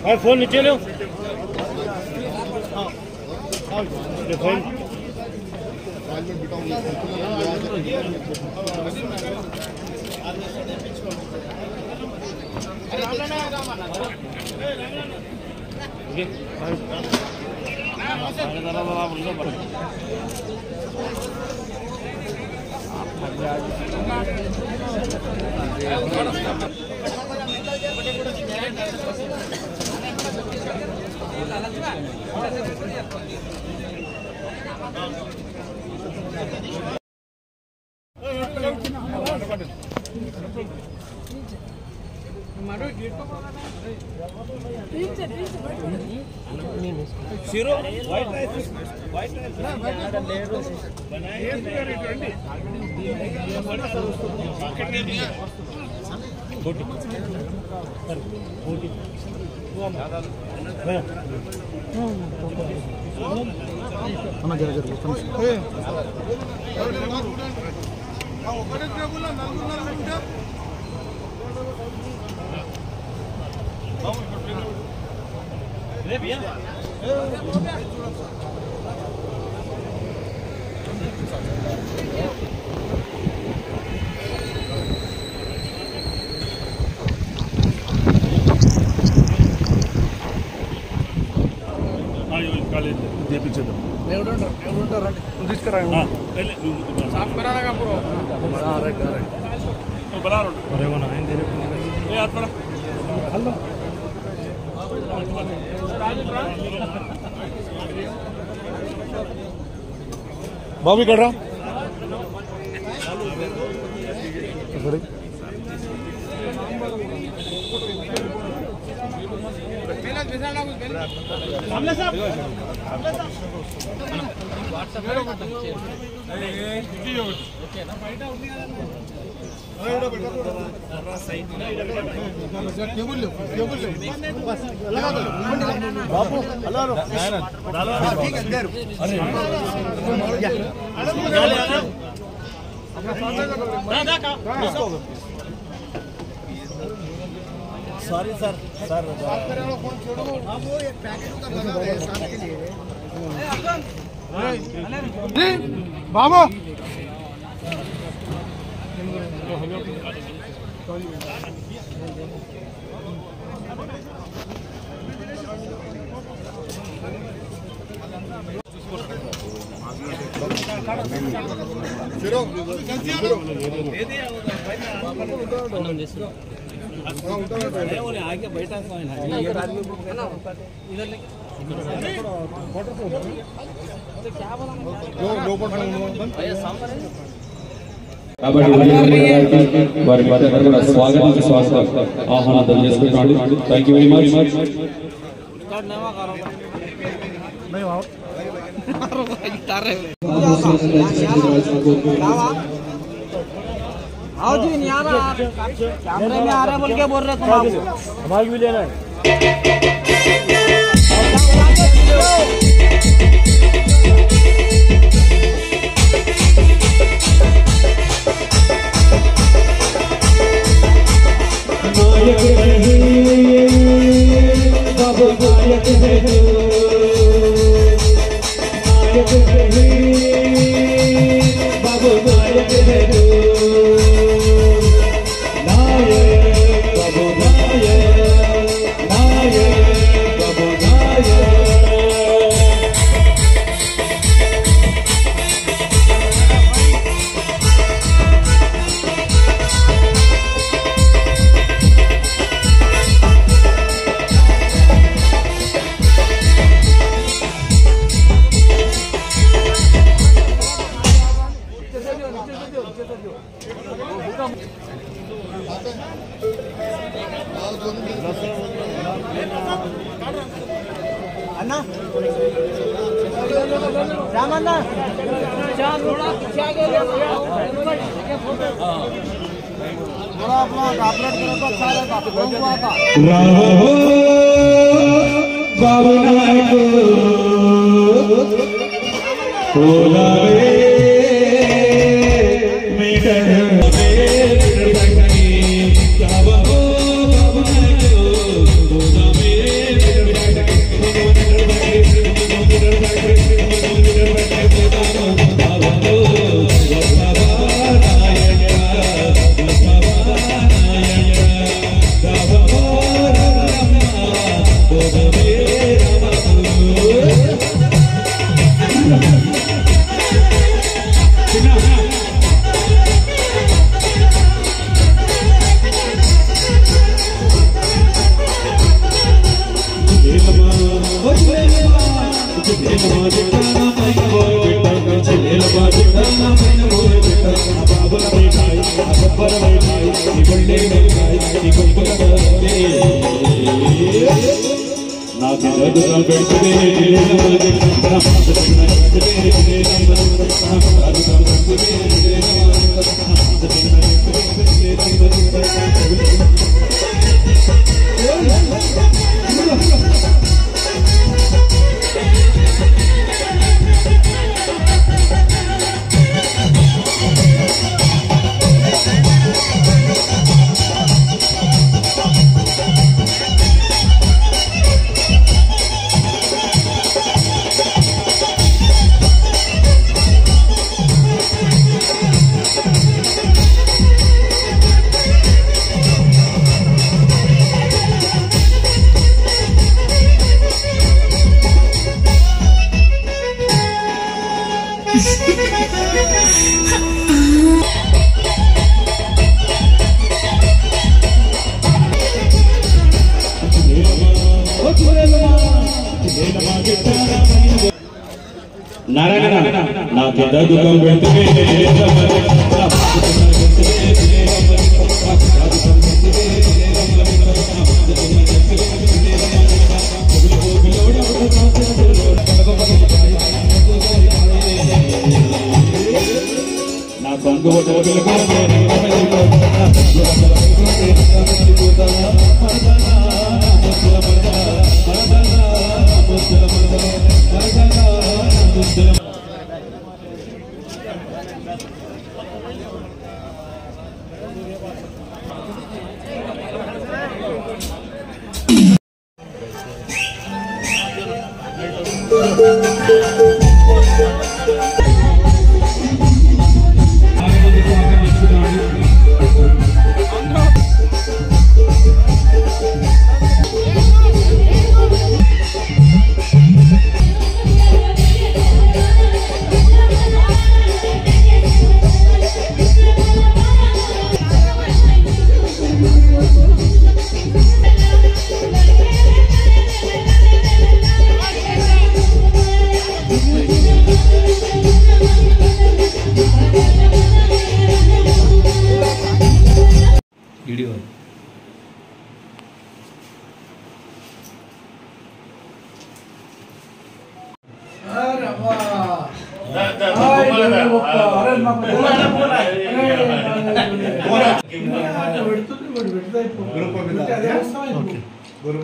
भाई फोन नीचे लो फोन जीरो व्हाइट राइस बाबू कर रहा सॉरी सर सर बाबू आगे बैठा स्वागत आह्वान थैंक यू वेरी मच आओ जी नहीं आ रहा, कैमरे में आ रहा बोल के बोल रहे तुम हमारी भी लेना है। अन्ना राम अन्ना चार थोड़ा पीछे आगे ले थोड़ा अपना अपलोड करो तो अच्छा रहेगा कौन हुआ था राहो बाबू नायक बोलावे मीटर नारायण ना केदा दुखम बेंतमे ना कंगो वीडियो अरे वाह గురు